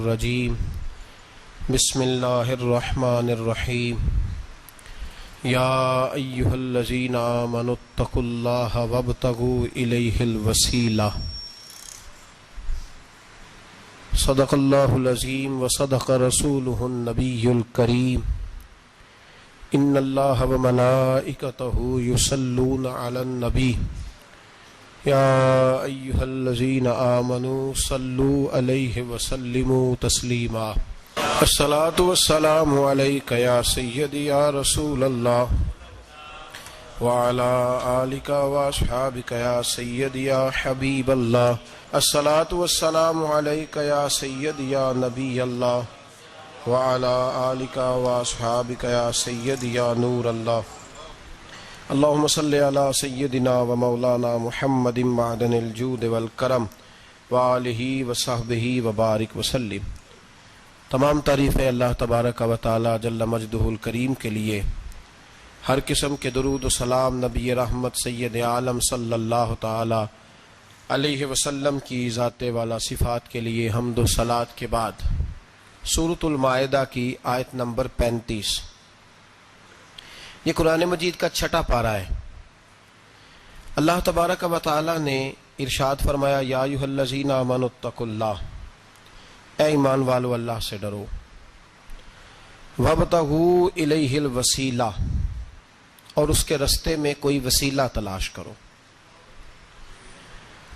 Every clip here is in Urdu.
الرجیم بسم اللہ الرحمن الرحیم یا ایہا الذین آمنوا اتقوا اللہ وابتغوا الیہ الوسیلہ صدق اللہ العظیم وصدق رسولہ النبی الکریم ان اللہ وملائکتہ یصلون علی النبی یا ایہا الذین آمنوا صلوا علیہ وسلموا تسلیما الصلاۃ والسلام علیک یا سیدی یا رسول اللہ وعلی آلک واصحابک یا سیدی یا حبیب اللہ الصلاۃ والسلام علیک یا سیدی یا نبی اللہ وعلی آلک واصحابک یا سیدی یا نور اللہ اللہم صلی علی سیدنا و مولانا محمد معدن الجود والکرم وآلہ وصحبہ وبارک وسلم۔ تمام تعریفیں اللہ تبارک و تعالی جل مجدہ الکریم کے لیے، ہر قسم کے درود و سلام نبی رحمت سید عالم صلی اللہ تعالی علیہ وسلم کی ذات والا صفات کے لیے حمد و صلات کے بعد سورۃ المائدہ کی آیت نمبر 35، یہ قرآن مجید کا چھٹا پارہ ہے۔ اللہ تبارک و تعالی نے ارشاد فرمایا یا ایھا الذین آمنوا اتقوا اللہ، اے ایمان والو اللہ سے ڈرو، وابتغوا الیہ الوسیلہ، اور اس کے رستے میں کوئی وسیلہ تلاش کرو،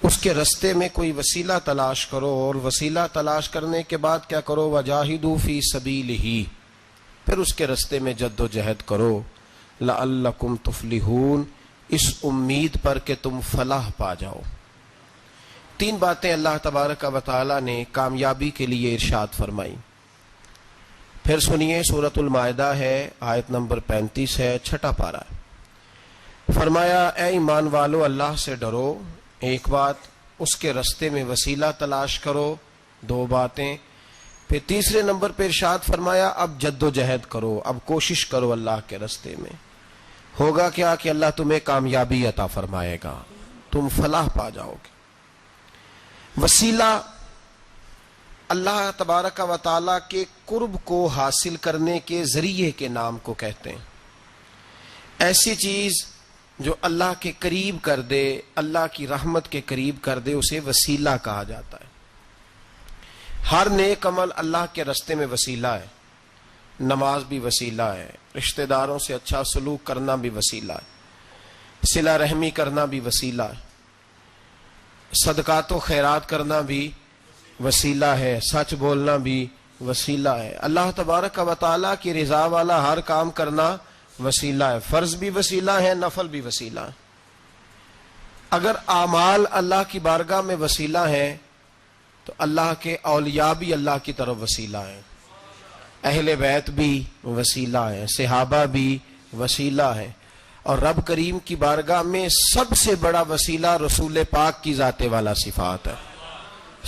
اس کے رستے میں کوئی وسیلہ تلاش کرو، اور وسیلہ تلاش کرنے کے بعد کیا کرو، وجاہدوا فی سبیلہ، پھر اس کے رستے میں جد و جہد کرو، لعلکم تفلحون، اس امید پر کہ تم فلاح پا جاؤ۔ تین باتیں اللہ تبارک و تعالی نے کامیابی کے لیے ارشاد فرمائی۔ پھر سنیے، سورۃ المائدہ ہے، آیت نمبر 35 ہے، چھٹا پارہ ہے۔ فرمایا اے ایمان والو اللہ سے ڈرو، ایک بات، اس کے رستے میں وسیلہ تلاش کرو، دو باتیں، پھر تیسرے نمبر پہ ارشاد فرمایا اب جد و جہد کرو، اب کوشش کرو اللہ کے رستے میں۔ ہوگا کیا کہ اللہ تمہیں کامیابی عطا فرمائے گا، تم فلاح پا جاؤ گے۔ وسیلہ اللہ تبارک و تعالیٰ کے قرب کو حاصل کرنے کے ذریعے کے نام کو کہتے ہیں۔ ایسی چیز جو اللہ کے قریب کر دے، اللہ کی رحمت کے قریب کر دے، اسے وسیلہ کہا جاتا ہے۔ ہر نیک عمل اللہ کے رستے میں وسیلہ ہے۔ نماز بھی وسیلہ ہے، رشتہ داروں سے اچھا سلوک کرنا بھی وسیلہ ہے، صلہ رحمی کرنا بھی وسیلہ ہے، صدقات و خیرات کرنا بھی وسیلہ ہے، سچ بولنا بھی وسیلہ ہے، اللہ تبارک و تعالیٰ کی رضا والا ہر کام کرنا وسیلہ ہے، فرض بھی وسیلہ ہے، نفل بھی وسیلہ ہے۔ اگر اعمال اللہ کی بارگاہ میں وسیلہ ہیں تو اللہ کے اولیاء بھی اللہ کی طرف وسیلہ ہیں، اہل بیت بھی وسیلہ ہیں، صحابہ بھی وسیلہ ہیں، اور رب کریم کی بارگاہ میں سب سے بڑا وسیلہ رسول پاک کی ذات والا صفات ہے۔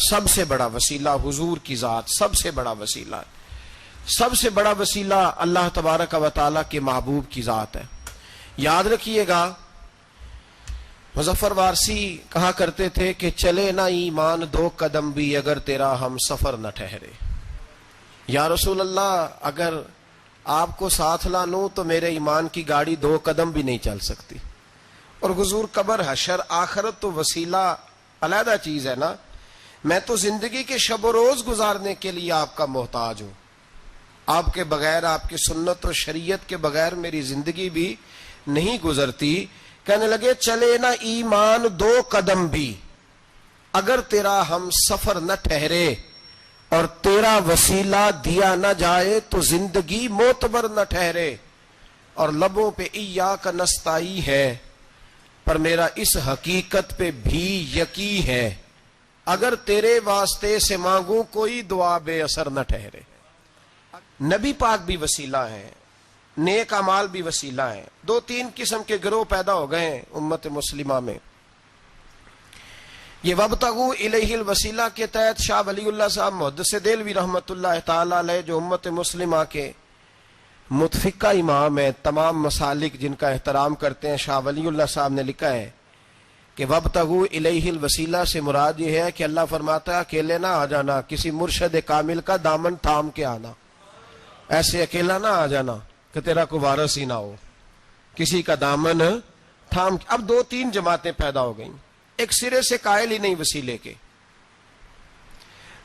سب سے بڑا وسیلہ حضور کی ذات، سب سے بڑا وسیلہ ہے، سب سے بڑا وسیلہ اللہ تبارک و تعالیٰ کے محبوب کی ذات ہے۔ یاد رکھیے گا، مظفر وارسی کہا کرتے تھے کہ چلے نہ ایمان دو قدم بھی اگر تیرا ہم سفر نہ ٹھہرے۔ یا رسول اللہ، اگر آپ کو ساتھ نہ لوں تو میرے ایمان کی گاڑی دو قدم بھی نہیں چل سکتی۔ اور حضور قبر، حشر، آخرت تو وسیلہ علیحدہ چیز ہے نا۔ میں تو زندگی کے شب و روز گزارنے کے لیے آپ کا محتاج ہوں، آپ کے بغیر، آپ کی سنت و شریعت کے بغیر میری زندگی بھی نہیں گزرتی۔ کہنے لگے چلے نہ ایمان دو قدم بھی اگر تیرا ہم سفر نہ ٹھہرے، اور تیرا وسیلہ دیا نہ جائے تو زندگی معتبر نہ ٹھہرے۔ اور لبوں پہ ایاک نستعین ہے، پر میرا اس حقیقت پہ بھی یقین ہے، اگر تیرے واسطے سے مانگوں کوئی دعا بے اثر نہ ٹھہرے۔ نبی پاک بھی وسیلہ ہیں، نیک اعمال بھی وسیلہ ہیں۔ دو تین قسم کے گروہ پیدا ہو گئے ہیں امت مسلمہ میں۔ یہ وابتغوا الیہ الوسیلہ کے تحت شاہ ولی اللہ صاحب محدث دہلوی رحمۃ اللہ تعالی علیہ، جو امت مسلمہ کے متفقہ امام ہیں، تمام مسالک جن کا احترام کرتے ہیں، شاہ ولی اللہ صاحب نے لکھا ہے کہ وابتغوا الیہ الوسیلہ سے مراد یہ ہے کہ اللہ فرماتا ہے اکیلے نہ آ جانا، کسی مرشد کامل کا دامن تھام کے آنا، ایسے اکیلا نہ آ جانا کہ تیرا کوئی وارث ہی نہ ہو، کسی کا دامن تھام کے۔ اب 2-3 جماعتیں پیدا ہو گئیں، ایک سرے سے قائل ہی نہیں وسیلے کے،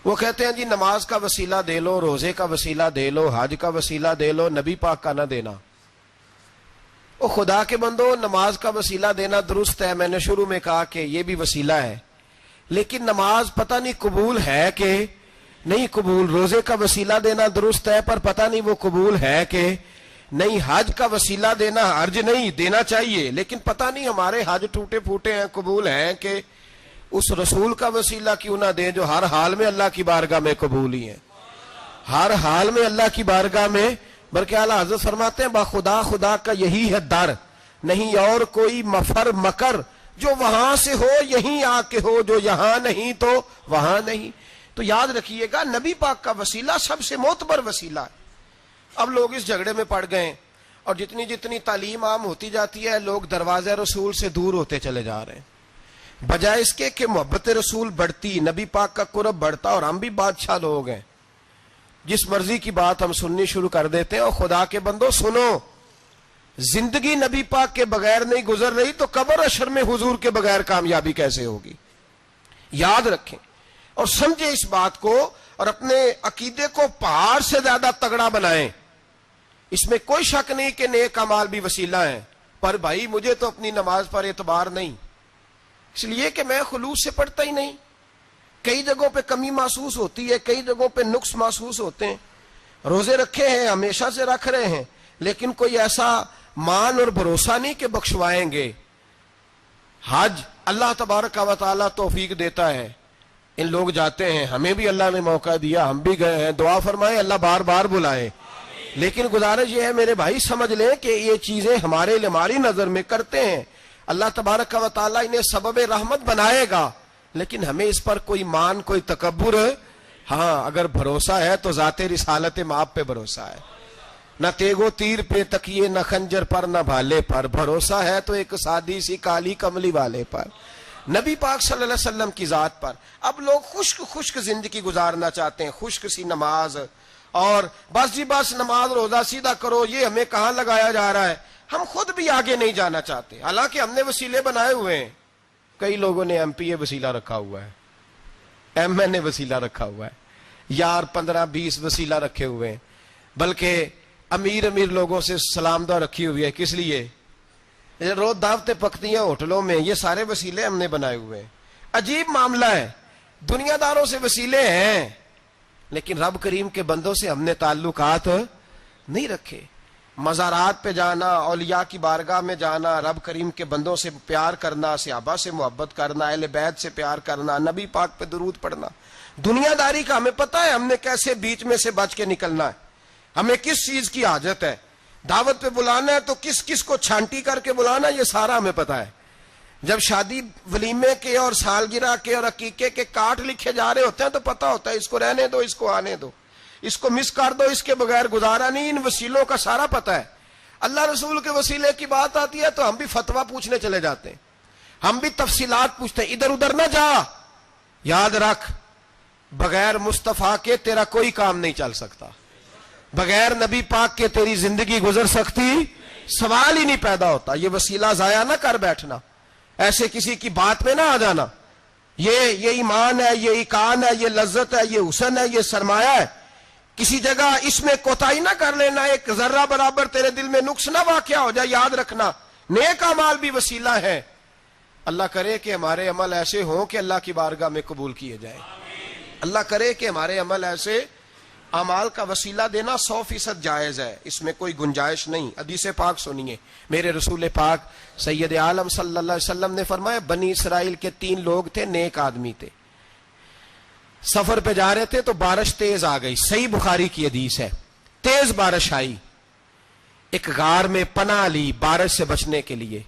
وہ کہتے ہیں جی نماز کا وسیلہ دے لو، روزے کا وسیلہ دے لو، حج کا وسیلہ دے لو، نبی پاک کا نہ دینا۔ او خدا کے بندو، نماز کا وسیلہ دینا درست ہے، میں نے شروع میں کہا کہ یہ بھی وسیلہ ہے، لیکن نماز پتہ نہیں قبول ہے کہ نہیں قبول۔ روزے کا وسیلہ دینا درست ہے پر پتہ نہیں وہ قبول ہے کہ نہیں۔ حج کا وسیلہ دینا حرج نہیں، دینا چاہیے، لیکن پتہ نہیں ہمارے حج ٹوٹے پھوٹے ہیں، قبول ہیں کہ اس رسول کا وسیلہ کیوں نہ دیں جو ہر حال میں اللہ کی بارگاہ میں قبول ہی ہے، ہر حال میں اللہ کی بارگاہ میں۔ بلکہ اعلیٰ حضرت فرماتے ہیں باخدا خدا کا یہی ہے در، نہیں اور کوئی مفر مکر، جو وہاں سے ہو یہیں آ کے ہو، جو یہاں نہیں تو وہاں نہیں۔ تو یاد رکھیے گا نبی پاک کا وسیلہ سب سے معتبر وسیلہ ہے۔ اب لوگ اس جھگڑے میں پڑ گئے اور جتنی جتنی تعلیم عام ہوتی جاتی ہے لوگ دروازے رسول سے دور ہوتے چلے جا رہے ہیں، بجائے اس کے کہ محبت رسول بڑھتی، نبی پاک کا قرب بڑھتا، اور ہم بھی بادشاہ لوگ ہیں، جس مرضی کی بات ہم سننی شروع کر دیتے ہیں۔ اور خدا کے بندو سنو، زندگی نبی پاک کے بغیر نہیں گزر رہی تو قبر حشر میں حضور کے بغیر کامیابی کیسے ہوگی؟ یاد رکھیں اور سمجھیں اس بات کو، اور اپنے عقیدے کو پہاڑ سے زیادہ تگڑا بنائیں۔ اس میں کوئی شک نہیں کہ نیک اعمال بھی وسیلہ ہیں، پر بھائی مجھے تو اپنی نماز پر اعتبار نہیں، اس لیے کہ میں خلوص سے پڑھتا ہی نہیں، کئی جگہوں پہ کمی محسوس ہوتی ہے، کئی جگہوں پہ نقص محسوس ہوتے ہیں، روزے رکھے ہیں، ہمیشہ سے رکھ رہے ہیں، لیکن کوئی ایسا مان اور بھروسہ نہیں کہ بخشوائیں گے۔ حج اللہ تبارک و تعالیٰ توفیق دیتا ہے، ان لوگ جاتے ہیں، ہمیں بھی اللہ نے موقع دیا، ہم بھی گئے ہیں، دعا فرمائیں اللہ بار بار بلائے، لیکن گزارش یہ ہے میرے بھائی سمجھ لیں کہ یہ چیزیں ہماری نظر میں کرتے ہیں، اللہ تبارک و تعالیٰ انہیں سبب رحمت بنائے گا، لیکن ہمیں اس پر کوئی مان، کوئی تکبر، ہاں اگر بھروسہ ہے تو ذات رسالت مآب پہ بھروسہ ہے، نہ تیگ و تیر پہ تکیے، نہ خنجر پر، نہ بھالے پر، بھروسہ ہے تو ایک سادی سی کالی کملی والے پر، نبی پاک صلی اللہ علیہ وسلم کی ذات پر۔ اب لوگ خشک زندگی گزارنا چاہتے ہیں، خشک سی نماز، اور بس جی بس نماز روزہ سیدھا کرو، یہ ہمیں کہاں لگایا جا رہا ہے۔ ہم خود بھی آگے نہیں جانا چاہتے، حالانکہ ہم نے وسیلے بنائے ہوئے ہیں، کئی لوگوں نے ایم پی اے وسیلہ رکھا ہوا ہے، ایم این اے وسیلہ رکھا ہوا ہے، یار 15-20 وسیلہ رکھے ہوئے ہیں، بلکہ امیر لوگوں سے سلام دعا رکھی ہوئی ہے، کس لیے؟ روز دعوتیں پکتی ہیں ہوٹلوں میں، یہ سارے وسیلے ہم نے بنائے ہوئے ہیں۔ عجیب معاملہ ہے، دنیا داروں سے وسیلے ہیں لیکن رب کریم کے بندوں سے ہم نے تعلقات نہیں رکھے۔ مزارات پہ جانا، اولیاء کی بارگاہ میں جانا، رب کریم کے بندوں سے پیار کرنا، صحابہ سے محبت کرنا، اہل بیت سے پیار کرنا، نبی پاک پہ درود پڑھنا، دنیا داری کا ہمیں پتہ ہے، ہم نے کیسے بیچ میں سے بچ کے نکلنا ہے، ہمیں کس چیز کی حاجت ہے، دعوت پہ بلانا ہے تو کس کس کو چھانٹی کر کے بلانا، یہ سارا ہمیں پتہ ہے۔ جب شادی ولیمے کے اور سالگرہ کے اور عقیقے کے کارڈ لکھے جا رہے ہوتے ہیں تو پتہ ہوتا ہے اس کو رہنے دو، اس کو آنے دو، اس کو مس کر دو، اس کے بغیر گزارا نہیں۔ ان وسیلوں کا سارا پتہ ہے۔ اللہ رسول کے وسیلے کی بات آتی ہے تو ہم بھی فتویٰ پوچھنے چلے جاتے ہیں، ہم بھی تفصیلات پوچھتے ہیں، ادھر ادھر نہ جا، یاد رکھ بغیر مصطفیٰ کے تیرا کوئی کام نہیں چل سکتا، بغیر نبی پاک کے تیری زندگی گزر سکتی، سوال ہی نہیں پیدا ہوتا۔ یہ وسیلہ ضائع نہ کر بیٹھنا، ایسے کسی کی بات میں نہ آ جانا، یہ ایمان ہے، یہ ایقان ہے، یہ لذت ہے، یہ حسن ہے، یہ سرمایہ ہے، کسی جگہ اس میں کوتاہی نہ کر لینا، ایک ذرہ برابر تیرے دل میں نقص نہ واقع ہو جائے۔ یاد رکھنا نیک اعمال بھی وسیلہ ہے، اللہ کرے کہ ہمارے عمل ایسے ہوں کہ اللہ کی بارگاہ میں قبول کیے جائیں، اللہ کرے کہ ہمارے عمل ایسے، اعمال کا وسیلہ دینا 100% جائز ہے، اس میں کوئی گنجائش نہیں۔ حدیث پاک سنیے، میرے رسول پاک سید عالم صلی اللہ علیہ وسلم نے فرمایا بنی اسرائیل کے 3 لوگ تھے، نیک آدمی تھے، سفر پہ جا رہے تھے تو بارش تیز آ گئی، صحیح بخاری کی حدیث ہے، تیز بارش آئی، ایک غار میں پناہ لی بارش سے بچنے کے لیے،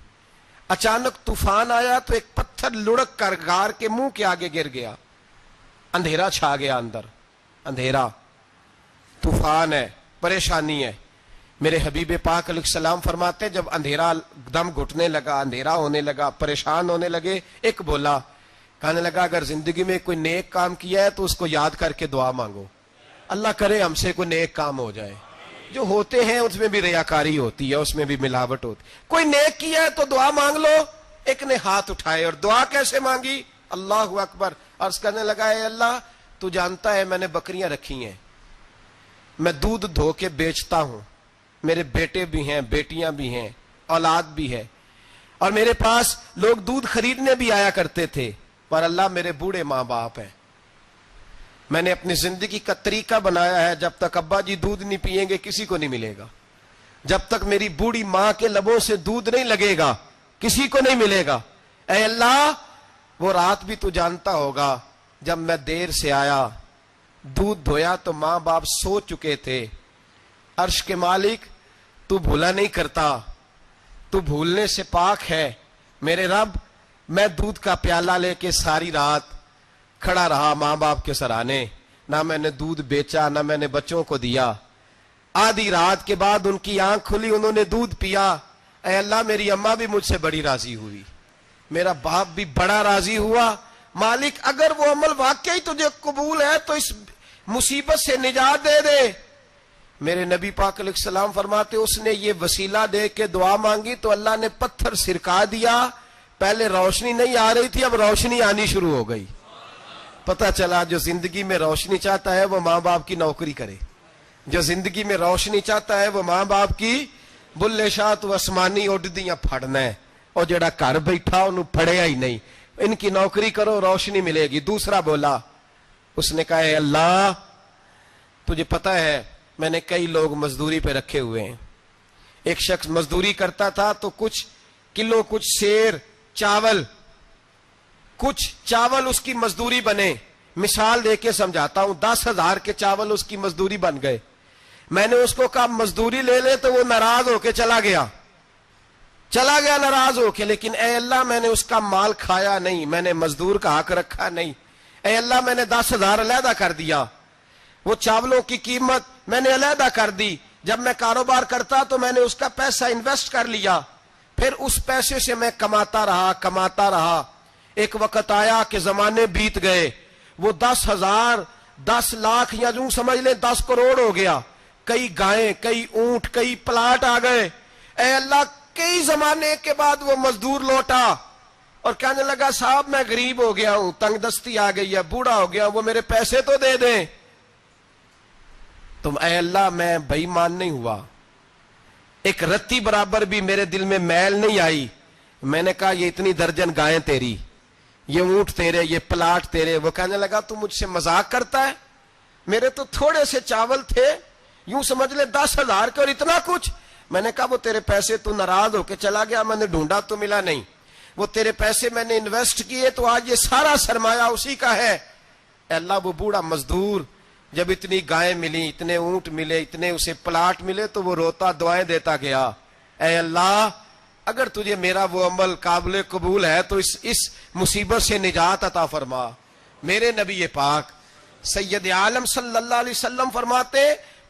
اچانک طوفان آیا تو ایک پتھر لڑک کر غار کے منہ کے آگے گر گیا، اندھیرا چھا گیا، اندر اندھیرا، طوفان ہے، پریشانی ہے، میرے حبیب پاک علیہ السلام فرماتے جب اندھیرا دم گھٹنے لگا، اندھیرا ہونے لگا، پریشان ہونے لگے، ایک بولا، کہنے لگا اگر زندگی میں کوئی نیک کام کیا ہے تو اس کو یاد کر کے دعا مانگو، اللہ کرے ہم سے کوئی نیک کام ہو جائے۔ جو ہوتے ہیں اس میں بھی ریاکاری ہوتی ہے، اس میں بھی ملاوٹ ہوتی ہے۔ کوئی نیک کیا ہے تو دعا مانگ لو۔ ایک نے ہاتھ اٹھائے، اور دعا کیسے مانگی؟ اللہ اکبر، عرض کرنے لگا اے اللہ تو جانتا ہے میں نے بکریاں رکھی ہیں، میں دودھ دھو کے بیچتا ہوں، میرے بیٹے بھی ہیں، بیٹیاں بھی ہیں، اولاد بھی ہے، اور میرے پاس لوگ دودھ خریدنے بھی آیا کرتے تھے، پر اللہ میرے بوڑھے ماں باپ ہیں۔ میں نے اپنی زندگی کا طریقہ بنایا ہے جب تک ابا جی دودھ نہیں پیئیں گے کسی کو نہیں ملے گا، جب تک میری بوڑھی ماں کے لبوں سے دودھ نہیں لگے گا کسی کو نہیں ملے گا۔ اے اللہ وہ رات بھی تو جانتا ہوگا جب میں دیر سے آیا، دودھ دھویا تو ماں باپ سو چکے تھے۔ عرش کے مالک تو بھولا نہیں کرتا، تو بھولنے سے پاک ہے۔ میرے رب میں دودھ کا پیالہ لے کے ساری رات کھڑا رہا ماں باپ کے سرانے، نہ میں نے دودھ بیچا نہ میں نے بچوں کو دیا۔ آدھی رات کے بعد ان کی آنکھ کھلی، انہوں نے دودھ پیا۔ اے اللہ میری اماں بھی مجھ سے بڑی راضی ہوئی، میرا باپ بھی بڑا راضی ہوا۔ مالک اگر وہ عمل واقعی تجھے قبول ہے تو اس مصیبت سے نجات دے دے۔ میرے نبی پاک علیہ السلام فرماتے اس نے یہ وسیلہ دے کے دعا مانگی تو اللہ نے پتھر سرکا دیا۔ پہلے روشنی نہیں آ رہی تھی، اب روشنی آنی شروع ہو گئی۔ پتہ چلا جو زندگی میں روشنی چاہتا ہے وہ ماں باپ کی نوکری کرے، جو زندگی میں روشنی چاہتا ہے وہ ماں باپ کی بلے شاہ تو آسمانی اڈدیاں پھڑنا ہے، اور جڑا گھر بیٹھا انہوں پھڑیا ہی نہیں، ان کی نوکری کرو روشنی ملے گی۔ دوسرا بولا، اس نے کہا اے اللہ تجھے پتہ ہے میں نے کئی لوگ مزدوری پہ رکھے ہوئے ہیں، ایک شخص مزدوری کرتا تھا تو کچھ کلو کچھ سیر چاول کچھ چاول اس کی مزدوری بنے۔ مثال دے کے سمجھاتا ہوں، 10,000 کے چاول اس کی مزدوری بن گئے۔ میں نے اس کو کہا مزدوری لے لے تو وہ ناراض ہو کے چلا گیا ناراض ہو کے، لیکن اے اللہ میں نے اس کا مال کھایا نہیں، میں نے مزدور کا حق رکھا نہیں، اے اللہ میں نے 10,000 علیحدہ کر دیا، وہ چاولوں کی قیمت میں نے علیحدہ کر دی۔ جب میں کاروبار کرتا تو میں نے اس کا پیسہ انویسٹ کر لیا، پھر اس پیسے سے میں کماتا رہا۔ ایک وقت آیا کہ زمانے بیت گئے، وہ 10,000 10 لاکھ یا جو سمجھ لیں 10 کروڑ ہو گیا، کئی گائیں کئی اونٹ کئی پلاٹ آ گئے۔ اے اللہ کئی زمانے کے بعد وہ مزدور لوٹا اور کہنے لگا صاحب میں غریب ہو گیا ہوں، تنگ دستی آ گئی ہے، بوڑھا ہو گیا، وہ میرے پیسے تو دے دیں۔ تم اے اللہ میں بے ایمان نہیں ہوا، ایک رتی برابر بھی میرے دل میں میل نہیں آئی۔ میں نے کہا یہ اتنی درجن گائیں تیری، یہ اونٹ تیرے، یہ پلاٹ تیرے۔ وہ کہنے لگا تو مجھ سے مذاق کرتا ہے، میرے تو تھوڑے سے چاول تھے، یوں سمجھ لے 10,000 کے اور اتنا کچھ۔ میں نے کہا وہ تیرے پیسے تو ناراض ہو کے چلا گیا، میں نے ڈھونڈا تو ملا نہیں، وہ تیرے پیسے میں نے انویسٹ کیے تو آج یہ سارا سرمایہ اسی کا ہے۔ اے اللہ وہ بوڑھا مزدور جب اتنی گائیں ملی، اتنے اونٹ ملے، اتنے اسے پلاٹ ملے تو وہ روتا دعائیں دیتا گیا۔ اے اللہ اگر تجھے میرا وہ عمل قابل قبول ہے تو اس مصیبت سے نجات عطا فرما۔ میرے نبی پاک سید عالم صلی اللہ علیہ وسلم فرماتے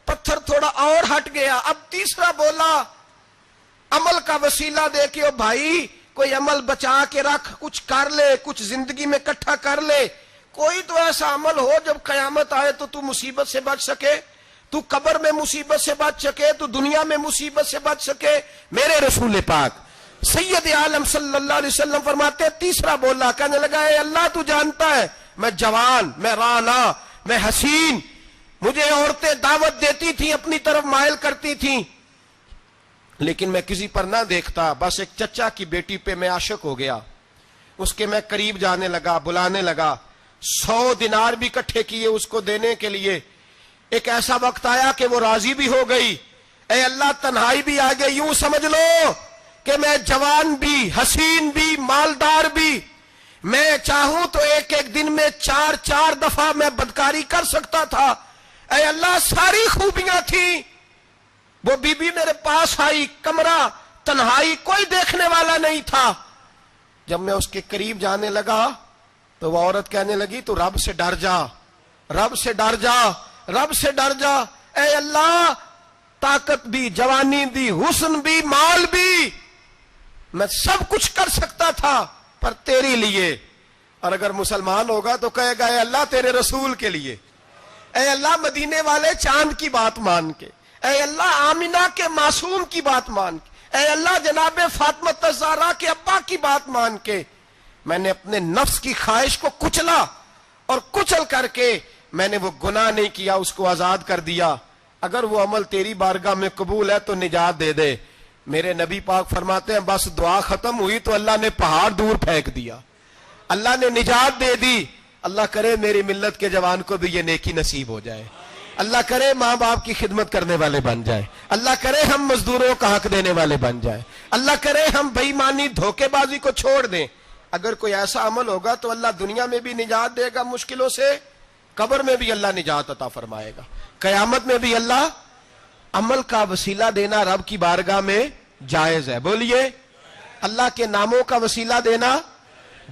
پتھر تھوڑا اور ہٹ گیا، اب تیسرا بولا عمل کا وسیلہ دے کے او بھائی کوئی عمل بچا کے رکھ، کچھ کر لے، کچھ زندگی میں اکٹھا کر لے، کوئی تو ایسا عمل ہو جب قیامت آئے تو مصیبت سے بچ سکے، تو قبر میں مصیبت سے بچ سکے، تو دنیا میں مصیبت سے بچ سکے۔ میرے رسول پاک سید عالم صلی اللہ علیہ وسلم فرماتے تیسرا بولا، کہنے لگا اے اللہ تو جانتا ہے میں جوان، میں رانا، میں حسین، مجھے عورتیں دعوت دیتی تھیں، اپنی طرف مائل کرتی تھیں، لیکن میں کسی پر نہ دیکھتا، بس ایک چچا کی بیٹی پہ میں عاشق ہو گیا، اس کے میں قریب جانے لگا، بلانے لگا، 100 دینار بھی اکٹھے کیے اس کو دینے کے لیے۔ ایک ایسا وقت آیا کہ وہ راضی بھی ہو گئی، اے اللہ تنہائی بھی آ گئی، یوں سمجھ لو کہ میں جوان بھی، حسین بھی، مالدار بھی، میں چاہوں تو ایک ایک دن میں 4 دفعہ میں بدکاری کر سکتا تھا۔ اے اللہ ساری خوبیاں تھیں، وہ بی بی میرے پاس آئی، کمرہ تنہائی، کوئی دیکھنے والا نہیں تھا۔ جب میں اس کے قریب جانے لگا تو وہ عورت کہنے لگی تو رب سے ڈر جا، رب سے ڈر جا، رب سے ڈر جا۔ اے اللہ طاقت بھی، جوانی بھی، حسن بھی، مال بھی، میں سب کچھ کر سکتا تھا پر تیری لیے. اور اگر مسلمان ہوگا تو کہے گا اے اللہ تیرے رسول کے لیے، اے اللہ مدینے والے چاند کی بات مان کے، اے اللہ آمنہ کے معصوم کی بات مان کے، اے اللہ جناب فاطمہ الزہرا کے ابا کی بات مان کے میں نے اپنے نفس کی خواہش کو کچلا، اور کچل کر کے میں نے وہ گناہ نہیں کیا، اس کو آزاد کر دیا. اگر وہ عمل تیری بارگاہ میں قبول ہے تو نجات دے دے. میرے نبی پاک فرماتے ہیں بس دعا ختم ہوئی تو اللہ نے پہاڑ دور پھینک دیا، اللہ نے نجات دے دی. اللہ کرے میری ملت کے جوان کو بھی یہ نیکی نصیب ہو جائے، اللہ کرے ماں باپ کی خدمت کرنے والے بن جائے، اللہ کرے ہم مزدوروں کا حق دینے والے بن جائے، اللہ کرے ہم بے ایمانی دھوکے بازی کو چھوڑ دیں. اگر کوئی ایسا عمل ہوگا تو اللہ دنیا میں بھی نجات دے گا مشکلوں سے، قبر میں بھی اللہ نجات عطا فرمائے گا، قیامت میں بھی اللہ. عمل کا وسیلہ دینا رب کی بارگاہ میں جائز ہے. بولیے اللہ کے ناموں کا وسیلہ دینا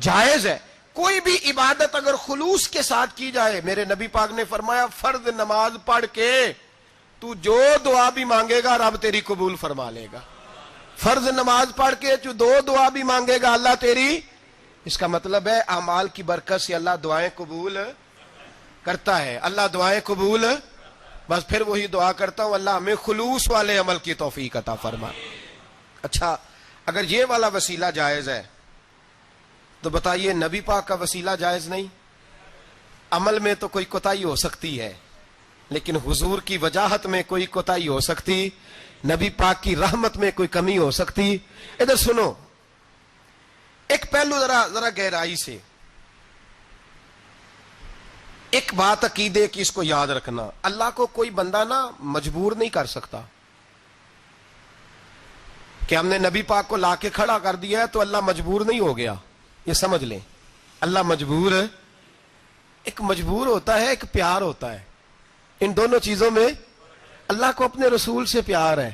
جائز ہے. کوئی بھی عبادت اگر خلوص کے ساتھ کی جائے، میرے نبی پاک نے فرمایا فرض نماز پڑھ کے تو جو دعا بھی مانگے گا رب تیری قبول فرما لے گا. فرض نماز پڑھ کے جو دو دعا بھی مانگے گا اللہ تیری. اس کا مطلب ہے اعمال کی برکت سے اللہ دعائیں قبول کرتا ہے، اللہ دعائیں قبول. بس پھر وہی دعا کرتا ہوں اللہ ہمیں خلوص والے عمل کی توفیق عطا فرما. اچھا اگر یہ والا وسیلہ جائز ہے تو بتائیے نبی پاک کا وسیلہ جائز نہیں؟ عمل میں تو کوئی کوتاہی ہو سکتی ہے لیکن حضور کی وجاہت میں کوئی کوتاہی ہو سکتی، نبی پاک کی رحمت میں کوئی کمی ہو سکتی. ادھر سنو ایک پہلو ذرا گہرائی سے، ایک بات عقیدے کی اس کو یاد رکھنا، اللہ کو کوئی بندہ نا مجبور نہیں کر سکتا کہ ہم نے نبی پاک کو لا کے کھڑا کر دیا ہے تو اللہ مجبور نہیں ہو گیا. یہ سمجھ لیں اللہ مجبور ہے. ایک مجبور ہوتا ہے، ایک پیار ہوتا ہے. ان دونوں چیزوں میں اللہ کو اپنے رسول سے پیار ہے.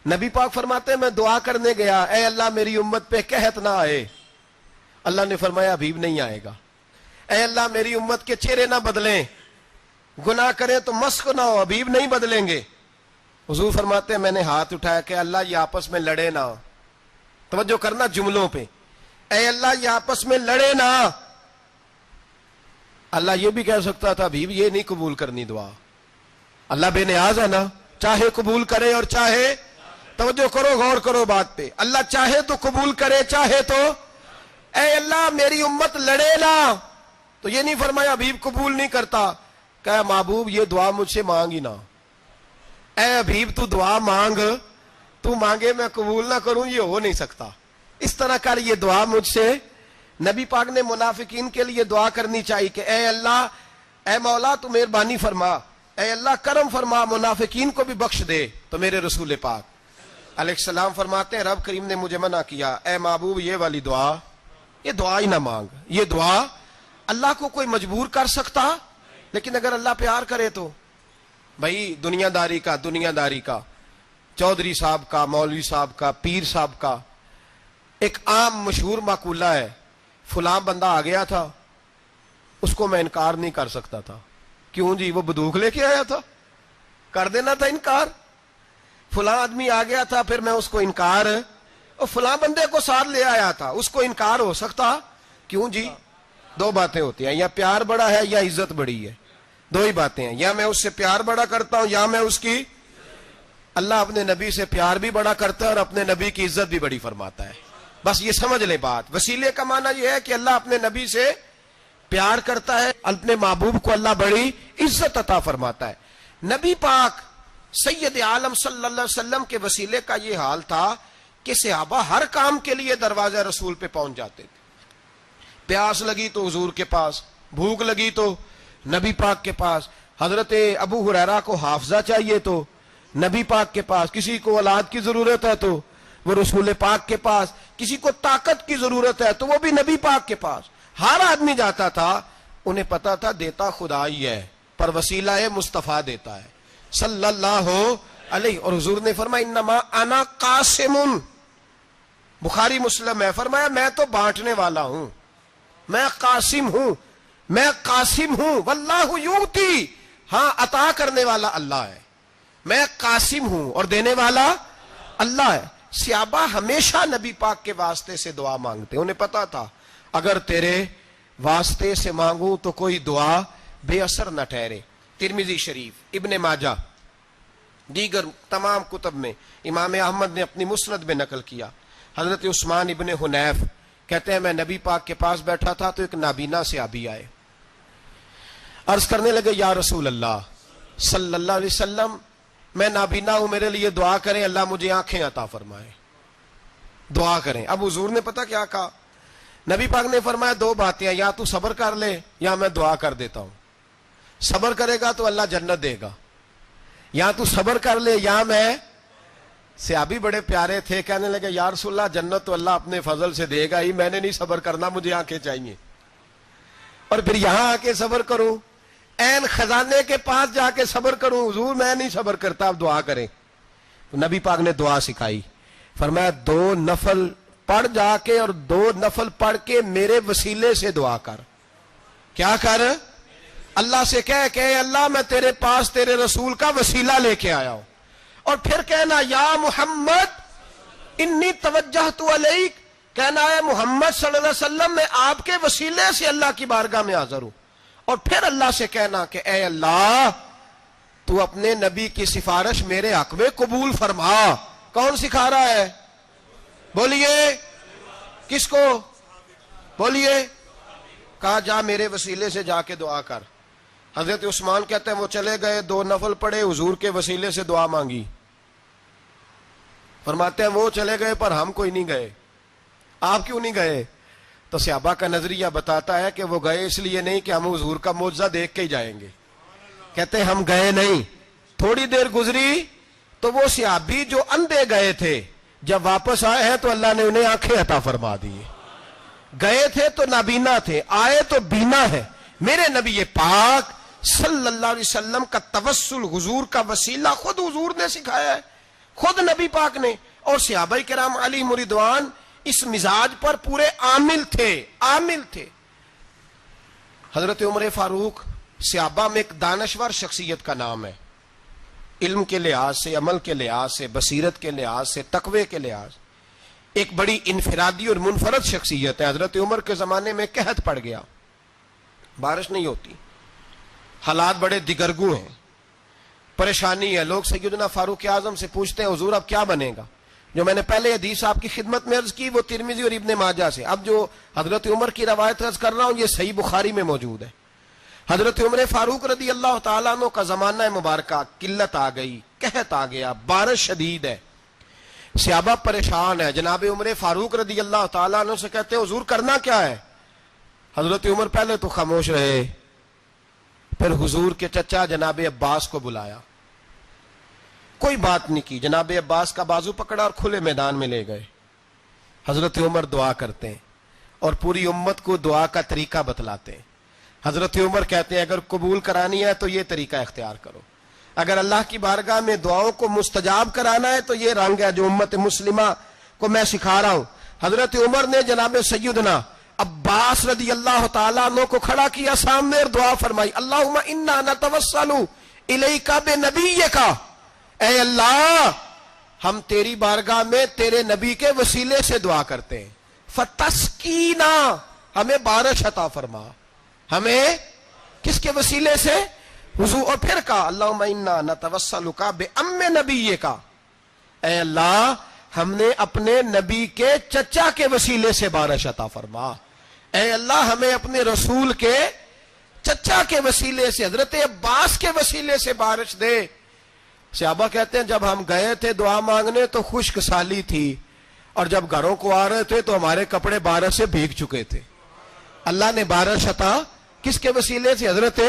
نبی پاک فرماتے ہیں میں دعا کرنے گیا اے اللہ میری امت پہ قحط نہ آئے، اللہ نے فرمایا حبیب نہیں آئے گا. اے اللہ میری امت کے چہرے نہ بدلیں، گناہ کریں تو مسخ نہ ہو، حبیب نہیں بدلیں گے. حضور فرماتے ہیں میں نے ہاتھ اٹھایا کہ اللہ یہ آپس میں لڑے نہ. توجہ کرنا جملوں پہ، اے اللہ یہ آپس میں لڑے نہ. اللہ یہ بھی کہہ سکتا تھا حبیب یہ نہیں قبول کرنی دعا. اللہ بے نیاز ہے نا، چاہے قبول کرے اور چاہے. توجہ کرو غور کرو بات پہ، اللہ چاہے تو قبول کرے چاہے تو. اے اللہ میری امت لڑے نہ، تو یہ نہیں فرمایا حبیب قبول نہیں کرتا. کہ محبوب یہ دعا مجھ سے مانگ ہی نہ. اے حبیب تو دعا مانگ، تو مانگے میں قبول نہ کروں، یہ ہو نہیں سکتا. اس طرح کر یہ دعا مجھ سے. نبی پاک نے منافقین کے لیے دعا کرنی چاہیے کہ اے اللہ اے مولا تو مہربانی فرما، اے اللہ کرم فرما، منافقین کو بھی بخش دے. تو میرے رسول پاک علیہ السلام فرماتے ہیں رب کریم نے مجھے منع کیا اے محبوب یہ والی دعا، یہ دعا ہی نہ مانگ. یہ دعا اللہ کو کوئی مجبور کر سکتا، لیکن اگر اللہ پیار کرے تو بھائی دنیا داری کا چودھری صاحب کا، مولوی صاحب کا، پیر صاحب کا ایک عام مشہور مقولہ ہے، فلاں بندہ آ گیا تھا اس کو میں انکار نہیں کر سکتا تھا. کیوں جی؟ وہ بندوق لے کے آیا تھا، کر دینا تھا انکار. فلاں آدمی آ گیا تھا پھر میں اس کو انکار، اور فلاں بندے کو ساتھ لے آیا تھا اس کو انکار ہو سکتا؟ کیوں جی؟ دو باتیں ہوتی ہیں، یا پیار بڑا ہے یا عزت بڑی ہے. دو ہی باتیں ہیں، یا میں اس سے پیار بڑا کرتا ہوں یا میں اس کی. اللہ اپنے نبی سے پیار بھی بڑا کرتا ہے اور اپنے نبی کی عزت بھی بڑی فرماتا ہے. بس یہ سمجھ لے بات. وسیلے کا معنی یہ ہے کہ اللہ اپنے نبی سے پیار کرتا ہے، اپنے محبوب کو اللہ بڑی عزت عطا فرماتا ہے. نبی پاک سید عالم صلی اللہ علیہ وسلم کے وسیلے کا یہ حال تھا کہ صحابہ ہر کام کے لیے دروازہ رسول پہ پہنچ جاتے تھے. پیاس لگی تو حضور کے پاس، بھوک لگی تو نبی پاک کے پاس. حضرت ابو ہریرہ کو حافظہ چاہیے تو نبی پاک کے پاس، کسی کو اولاد کی ضرورت ہے تو وہ رسول پاک کے پاس، کسی کو طاقت کی ضرورت ہے تو وہ بھی نبی پاک کے پاس. ہر آدمی جاتا تھا، انہیں پتا تھا دیتا خدا ہی ہے پر وسیلہ مصطفیٰ دیتا ہے صلی اللہ علیہ. اور حضور نے فرمایا انما انا قاسم، بخاری مسلم ہے، فرمایا میں تو بانٹنے والا ہوں، میں قاسم ہوں، میں قاسم ہوں. واللہ یؤتی، ہاں عطا کرنے والا اللہ ہے. میں قاسم ہوں اور دینے والا اللہ ہے۔ صحابہ ہمیشہ نبی پاک کے واسطے سے دعا مانگتے، انہیں پتا تھا اگر تیرے واسطے سے مانگوں تو کوئی دعا بے اثر نہ ٹھہرے۔ ترمذی شریف، ابن ماجہ، دیگر تمام کتب میں امام احمد نے اپنی مسند میں نقل کیا، حضرت عثمان ابن حنیف کہتے ہیں میں نبی پاک کے پاس بیٹھا تھا تو ایک نابینا صحابی آئے، عرض کرنے لگے یا رسول اللہ صلی اللہ علیہ وسلم میں نابینا ہوں، میرے لیے دعا کریں، اللہ مجھے آنکھیں عطا فرمائے، دعا کریں۔ اب حضور نے پتا کیا کہا؟ نبی پاک نے فرمایا دو باتیں ہیں، یا تو صبر کر لے یا میں دعا کر دیتا ہوں۔ صبر کرے گا تو اللہ جنت دے گا، یا تو صبر کر لے یا میں۔ صحابی بڑے پیارے تھے، کہنے لگے یا رسول اللہ جنت تو اللہ اپنے فضل سے دے گا ہی، میں نے نہیں صبر کرنا، مجھے آنکھیں چاہیے، اور پھر یہاں آ کے صبر کروں، این خزانے کے پاس جا کے صبر کروں؟ حضور میں نہیں صبر کرتا، اب دعا کریں۔ نبی پاک نے دعا سکھائی، فرمایا دو نفل پڑھ جا کے اور دو نفل پڑھ کے میرے وسیلے سے دعا کر۔ کیا کر؟ اللہ سے کہہ کہ اللہ میں تیرے پاس تیرے رسول کا وسیلہ لے کے آیا ہوں، اور پھر کہنا یا محمد انی توجہت علیک، کہنا ہے محمد صلی اللہ علیہ وسلم میں آپ کے وسیلے سے اللہ کی بارگاہ میں حاضر ہوں، اور پھر اللہ سے کہنا کہ اے اللہ تو اپنے نبی کی سفارش میرے حق میں قبول فرما۔ کون سکھا رہا ہے؟ بولیے کس کو؟ بولیے۔ کہا جا میرے وسیلے سے جا کے دعا کر۔ حضرت عثمان کہتے ہیں وہ چلے گئے، دو نفل پڑھے، حضور کے وسیلے سے دعا مانگی۔ فرماتے ہیں وہ چلے گئے پر ہم کوئی نہیں گئے۔ آپ کیوں نہیں گئے؟ تو صحابہ کا نظریہ بتاتا ہے کہ وہ گئے اس لیے نہیں کہ ہم حضور کا معجزہ دیکھ کے ہی جائیں گے، کہتے ہیں ہم گئے نہیں۔ تھوڑی دیر گزری تو وہ صحابی جو اندھے گئے تھے جب واپس آئے ہیں تو اللہ نے انہیں آنکھیں عطا فرما دی۔ گئے تھے تو نابینا تھے، آئے تو بینا ہے۔ میرے نبی پاک صلی اللہ علیہ وسلم کا توسل، حضور کا وسیلہ خود حضور نے سکھایا ہے، خود نبی پاک نے، اور صحابہ کرام علیہم رضوان اس مزاج پر پورے عامل تھے۔ حضرت عمر فاروق صحابہ میں ایک دانشور شخصیت کا نام ہے، علم کے لحاظ سے، عمل کے لحاظ سے، بصیرت کے لحاظ سے، تقوی کے لحاظ، ایک بڑی انفرادی اور منفرد شخصیت ہے۔ حضرت عمر کے زمانے میں قحط پڑ گیا، بارش نہیں ہوتی، حالات بڑے دگرگوں ہیں، پریشانی ہے۔ لوگ سیدنا فاروق اعظم سے پوچھتے ہیں حضور اب کیا بنے گا؟ جو میں نے پہلے حدیث آپ کی خدمت میں عرض کی وہ ترمذی اور ابن ماجہ سے، اب جو حضرت عمر کی روایت عرض کر رہا ہوں یہ صحیح بخاری میں موجود ہے۔ حضرت عمر فاروق رضی اللہ تعالیٰ عنہ کا زمانہ مبارکہ، قلت آ گئی، قحط آ گیا، بارش شدید ہے، صحابہ پریشان ہے۔ جناب عمر فاروق رضی اللہ تعالیٰ عنہ سے کہتے ہیں حضور کرنا کیا ہے؟ حضرت عمر پہلے تو خاموش رہے، پھر حضور کے چچا جناب عباس کو بلایا، کوئی بات نہیں کی، جناب عباس کا بازو پکڑا اور کھلے میدان میں لے گئے۔ حضرت عمر دعا کرتے ہیں اور پوری امت کو دعا کا طریقہ بتلاتے ہیں۔ حضرت عمر کہتے ہیں اگر قبول کرانی ہے تو یہ طریقہ اختیار کرو، اگر اللہ کی بارگاہ میں دعاؤں کو مستجاب کرانا ہے تو یہ رنگ ہے جو امت مسلمہ کو میں سکھا رہا ہوں۔ حضرت عمر نے جناب سیدنا عباس رضی اللہ تعالیٰ عنہ کو کھڑا کیا سامنے اور دعا فرمائی، اللہم انا نتوسل الیک بنبیک، اے اللہ ہم تیری بارگاہ میں تیرے نبی کے وسیلے سے دعا کرتے ہیں، فتسقینا، ہمیں بارش عطا فرما۔ ہمیں کس کے وسیلے سے؟ حضور۔ اور پھر کہا اللہم انا نتوسلک بام نبیک، اے اللہ ہم نے اپنے نبی کے چچا کے وسیلے سے بارش عطا فرما، اے اللہ ہمیں اپنے رسول کے چچا کے وسیلے سے، حضرت عباس کے وسیلے سے بارش دے۔ صحابہ کہتے ہیں جب ہم گئے تھے دعا مانگنے تو خشک سالی تھی، اور جب گھروں کو آ رہے تھے تو ہمارے کپڑے بارش سے بھیگ چکے تھے۔ اللہ نے بارش عطا کس کے وسیلے سے؟ حضرت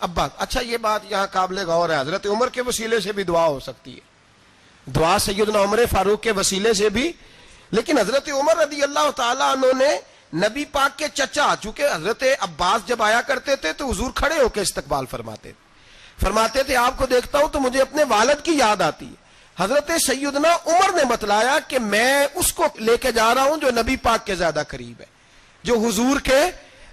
عباس۔ اچھا یہ بات یہاں قابل غور ہے، حضرت عمر کے وسیلے سے بھی دعا ہو سکتی ہے، دعا سیدنا عمر فاروق کے وسیلے سے بھی، لیکن حضرت عمر رضی اللہ تعالیٰ عنہ نے نبی پاک کے چچا، چونکہ حضرت عباس جب آیا کرتے تھے تو حضور کھڑے ہو کے استقبال فرماتے تھے آپ کو دیکھتا ہوں تو مجھے اپنے والد کی یاد آتی ہے۔ حضرت سیدنا عمر نے بتلایا کہ میں اس کو لے کے جا رہا ہوں جو نبی پاک کے زیادہ قریب ہے، جو حضور کے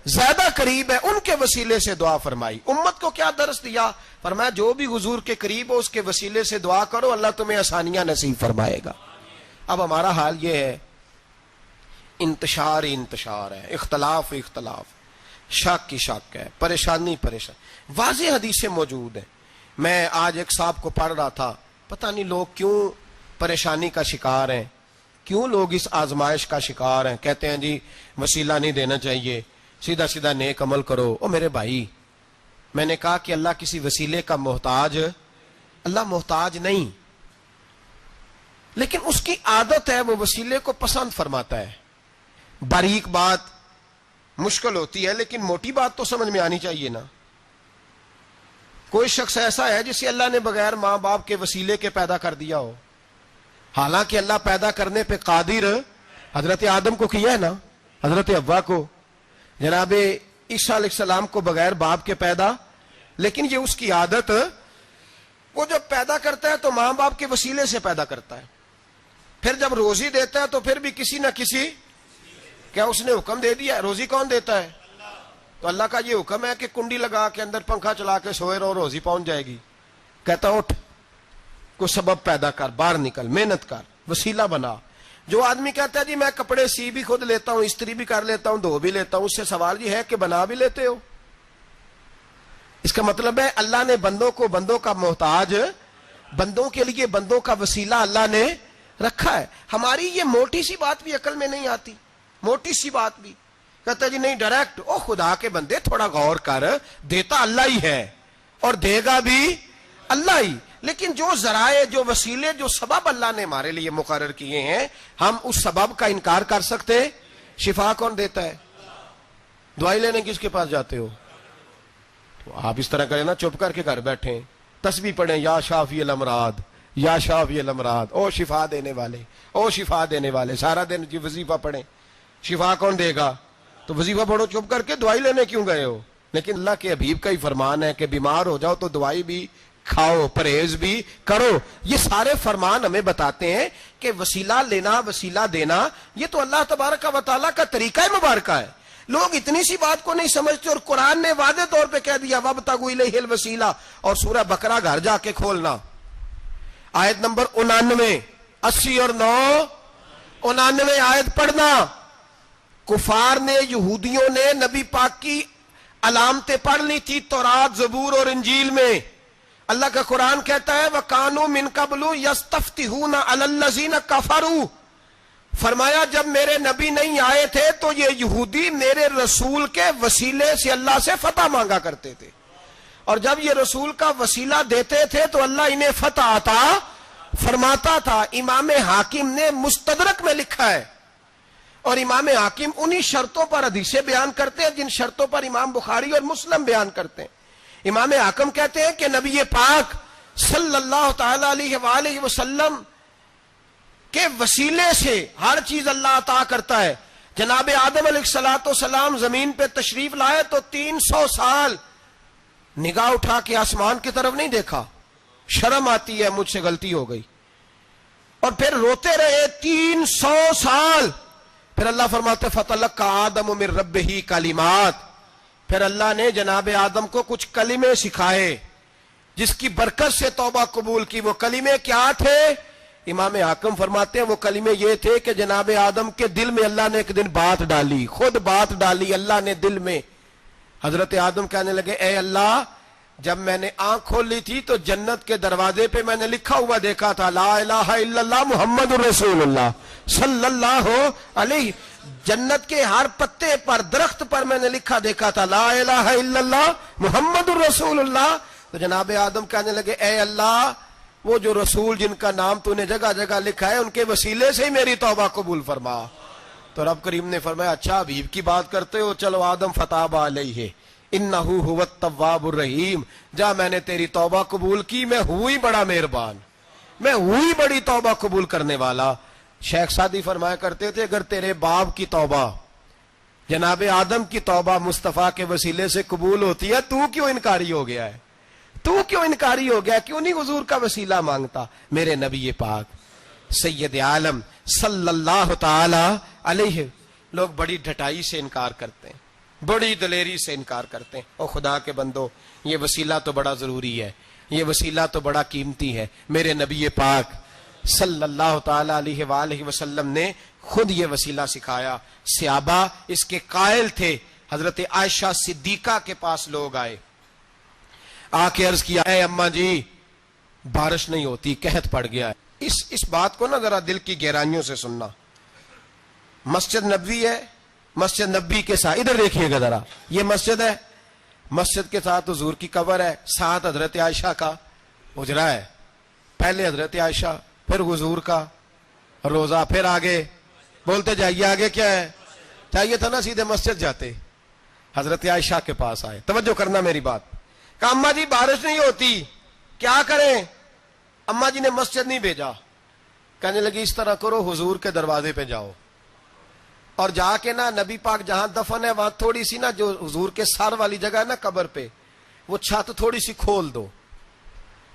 زیادہ قریب ہے ان کے وسیلے سے دعا فرمائی. امت کو کیا درس دیا؟ فرمایا جو بھی حضور کے قریب ہو اس کے وسیلے سے دعا کرو، اللہ تمہیں آسانیاں نصیب فرمائے گا. اب ہمارا حال یہ ہے، انتشار ہی انتشار ہے، اختلاف اختلاف، شک کی شک ہے، پریشانی واضح حدیثیں موجود ہیں. میں آج ایک صاحب کو پڑھ رہا تھا، پتہ نہیں لوگ کیوں پریشانی کا شکار ہیں، کیوں لوگ اس آزمائش کا شکار ہیں. کہتے ہیں جی وسیلہ نہیں دینا چاہیے، سیدھا سیدھا نیک عمل کرو. او میرے بھائی، میں نے کہا کہ اللہ کسی وسیلے کا محتاج، اللہ محتاج نہیں، لیکن اس کی عادت ہے وہ وسیلے کو پسند فرماتا ہے. باریک بات مشکل ہوتی ہے لیکن موٹی بات تو سمجھ میں آنی چاہیے نا. کوئی شخص ایسا ہے جسے اللہ نے بغیر ماں باپ کے وسیلے کے پیدا کر دیا ہو، حالانکہ اللہ پیدا کرنے پہ قادر حضرت آدم کو کیا ہے نا، حضرت حوا کو، جناب عیسیٰ علیہ السلام کو بغیر باپ کے پیدا، لیکن یہ اس کی عادت، وہ جب پیدا کرتا ہے تو ماں باپ کے وسیلے سے پیدا کرتا ہے. پھر جب روزی دیتا ہے تو پھر بھی کسی نہ کسی، کیا اس نے حکم دے دیا؟ روزی کون دیتا ہے؟ تو اللہ کا یہ حکم ہے کہ کنڈی لگا کے اندر پنکھا چلا کے سوئے رہو، روزی پہنچ جائے گی. کہتا اٹھ، کوئی سبب پیدا کر، باہر نکل، محنت کر، وسیلہ بنا. جو آدمی کہتا ہے جی میں کپڑے سی بھی خود لیتا ہوں، استری بھی کر لیتا ہوں، دھو بھی لیتا ہوں، اس سے سوال یہ ہے کہ بنا بھی لیتے ہو؟ اس کا مطلب ہے اللہ نے بندوں کو بندوں کا محتاج، بندوں کے لیے بندوں کا وسیلہ اللہ نے رکھا ہے. ہماری یہ موٹی سی بات بھی عقل میں نہیں آتی، موٹی سی بات بھی. کہتا ہے جی نہیں ڈائریکٹ، او خدا کے بندے تھوڑا غور کر، دیتا اللہ ہی ہے اور دے گا بھی اللہ ہی، لیکن جو ذرائع، جو وسیلے، جو سبب اللہ نے ہمارے لیے مقرر کیے ہیں، ہم اس سبب کا انکار کر سکتے؟ شفا کون دیتا ہے؟ دوائی لینے کس کے پاس جاتے ہو؟ تو آپ اس طرح کریں نا، چپ کر کے گھر بیٹھیں، تسبیح پڑھیں، یا شافی الامراض، یا شافی الامراض، او شفا دینے والے، او شفا دینے والے. سارا دن جی وظیفہ پڑھیں، شفا کون دے گا؟ تو وظیفہ پڑھو چپ کر کے، دوائی لینے کیوں گئے ہو؟ لیکن اللہ کے حبیب کا ہی فرمان ہے کہ بیمار ہو جاؤ تو دوائی بھی کھاؤ، پرہیز بھی کرو. یہ سارے فرمان ہمیں بتاتے ہیں کہ وسیلہ لینا، وسیلہ دینا، یہ تو اللہ تبارک و تعالیٰ کا طریقہ مبارکہ ہے. لوگ اتنی سی بات کو نہیں سمجھتے، اور قرآن نے واضح طور پہ کہہ دیا وَابْتَغُوا إِلَيْهِ الْوَسِيلَةَ. اور سورہ بقرہ گھر جا کے کھولنا، آیت نمبر 99، 80 اور 9، 99 آیت پڑھنا. کفار نے، یہودیوں نے نبی پاک کی علامتیں پڑھ لی تھی تورات، زبور اور انجیل میں. اللہ کا قرآن کہتا ہے وَكَانُوا مِن قَبْلُ يَسْتَفْتِحُونَ عَلَى الَّذِينَ كَفَرُوا. فرمایا جب میرے نبی نہیں آئے تھے تو یہ یہودی میرے رسول کے وسیلے سے اللہ سے فتح مانگا کرتے تھے، اور جب یہ رسول کا وسیلہ دیتے تھے تو اللہ انہیں فتح عطا فرماتا تھا. امام حاکم نے مستدرک میں لکھا ہے، اور امام حاکم انہی شرطوں پر حدیثیں بیان کرتے ہیں جن شرطوں پر امام بخاری اور مسلم بیان کرتے ہیں. امام حاکم کہتے ہیں کہ نبی پاک صلی اللہ تعالی علیہ وآلہ وسلم کے وسیلے سے ہر چیز اللہ عطا کرتا ہے. جناب آدم علیہ السلام زمین پہ تشریف لائے تو 300 سال نگاہ اٹھا کے آسمان کی طرف نہیں دیکھا، شرم آتی ہے مجھ سے غلطی ہو گئی، اور پھر روتے رہے 300 سال. پھر اللہ فرماتے فَتَلَقَّى آدَمُ مِن رَبِّهِ کلمات. پھر اللہ نے جناب آدم کو کچھ کلمے سکھائے جس کی برکت سے توبہ قبول کی. وہ کلمے کیا تھے؟ امام حاکم فرماتے ہیں وہ کلمے یہ تھے کہ جناب آدم کے دل میں اللہ نے ایک دن بات ڈالی، خود بات ڈالی اللہ نے دل میں. حضرت آدم کہنے لگے اے اللہ، جب میں نے آنکھ کھول لی تھی تو جنت کے دروازے پہ میں نے لکھا ہوا دیکھا تھا لا الہ الا اللہ محمد الرسول اللہ صلی اللہ علیہ. جنت کے ہر پتے پر، درخت پر میں نے لکھا دیکھا تھا لا الہ الا اللہ محمد الرسول اللہ. تو جناب آدم کہنے لگے اے اللہ، وہ جو رسول جن کا نام تو نے جگہ جگہ لکھا ہے ان کے وسیلے سے ہی میری توبہ قبول فرما. تو رب کریم نے فرمایا اچھا حبیب کی بات کرتے ہو، چلو آدم فتاب علیہ انہ هو التواب الرحیم. جا میں نے تیری توبہ قبول کی، میں ہوئی بڑا مہربان، میں ہوئی بڑی توبہ قبول کرنے والا. شیخ سعدی فرمایا کرتے تھے اگر تیرے باپ کی توبہ، جناب آدم کی توبہ مصطفیٰ کے وسیلے سے قبول ہوتی ہے، تو کیوں انکاری ہو گیا ہے؟ تو کیوں انکاری ہو گیا؟ کیوں نہیں حضور کا وسیلہ مانگتا؟ میرے نبی پاک سید عالم صلی اللہ تعالی علیہ. لوگ بڑی ڈھٹائی سے انکار کرتے ہیں، بڑی دلیری سے انکار کرتے ہیں. او خدا کے بندو، یہ وسیلہ تو بڑا ضروری ہے، یہ وسیلہ تو بڑا قیمتی ہے. میرے نبی پاک صلی اللہ تعالی علیہ وآلہ وسلم نے خود یہ وسیلہ سکھایا. صحابہ اس کے قائل تھے. حضرت عائشہ صدیقہ کے پاس لوگ آئے، آ کے عرض کیا، اے اماں جی بارش نہیں ہوتی، قحط پڑ گیا ہے. اس بات کو نا ذرا دل کی گہرائیوں سے سننا. مسجد نبوی ہے، مسجد نبوی کے ساتھ ادھر دیکھیے گا ذرا، یہ مسجد ہے، مسجد کے ساتھ حضور کی قبر ہے، ساتھ حضرت عائشہ کا حجرہ ہے. پہلے حضرت عائشہ، پھر حضور کا روزہ، پھر آگے بولتے جائیے آگے کیا ہے. چاہیے تھا نا سیدھے مسجد جاتے. حضرت عائشہ کے پاس آئے، توجہ کرنا میری بات. کہا اماں جی بارش نہیں ہوتی، کیا کریں؟ اماں جی نے مسجد نہیں بھیجا، کہنے لگی اس طرح کرو، حضور کے دروازے پہ جاؤ اور جا کے نا نبی پاک جہاں دفن ہے وہاں تھوڑی سی نا جو حضور کے سر والی جگہ ہے نا قبر پہ، وہ چھت تھوڑی سی کھول دو،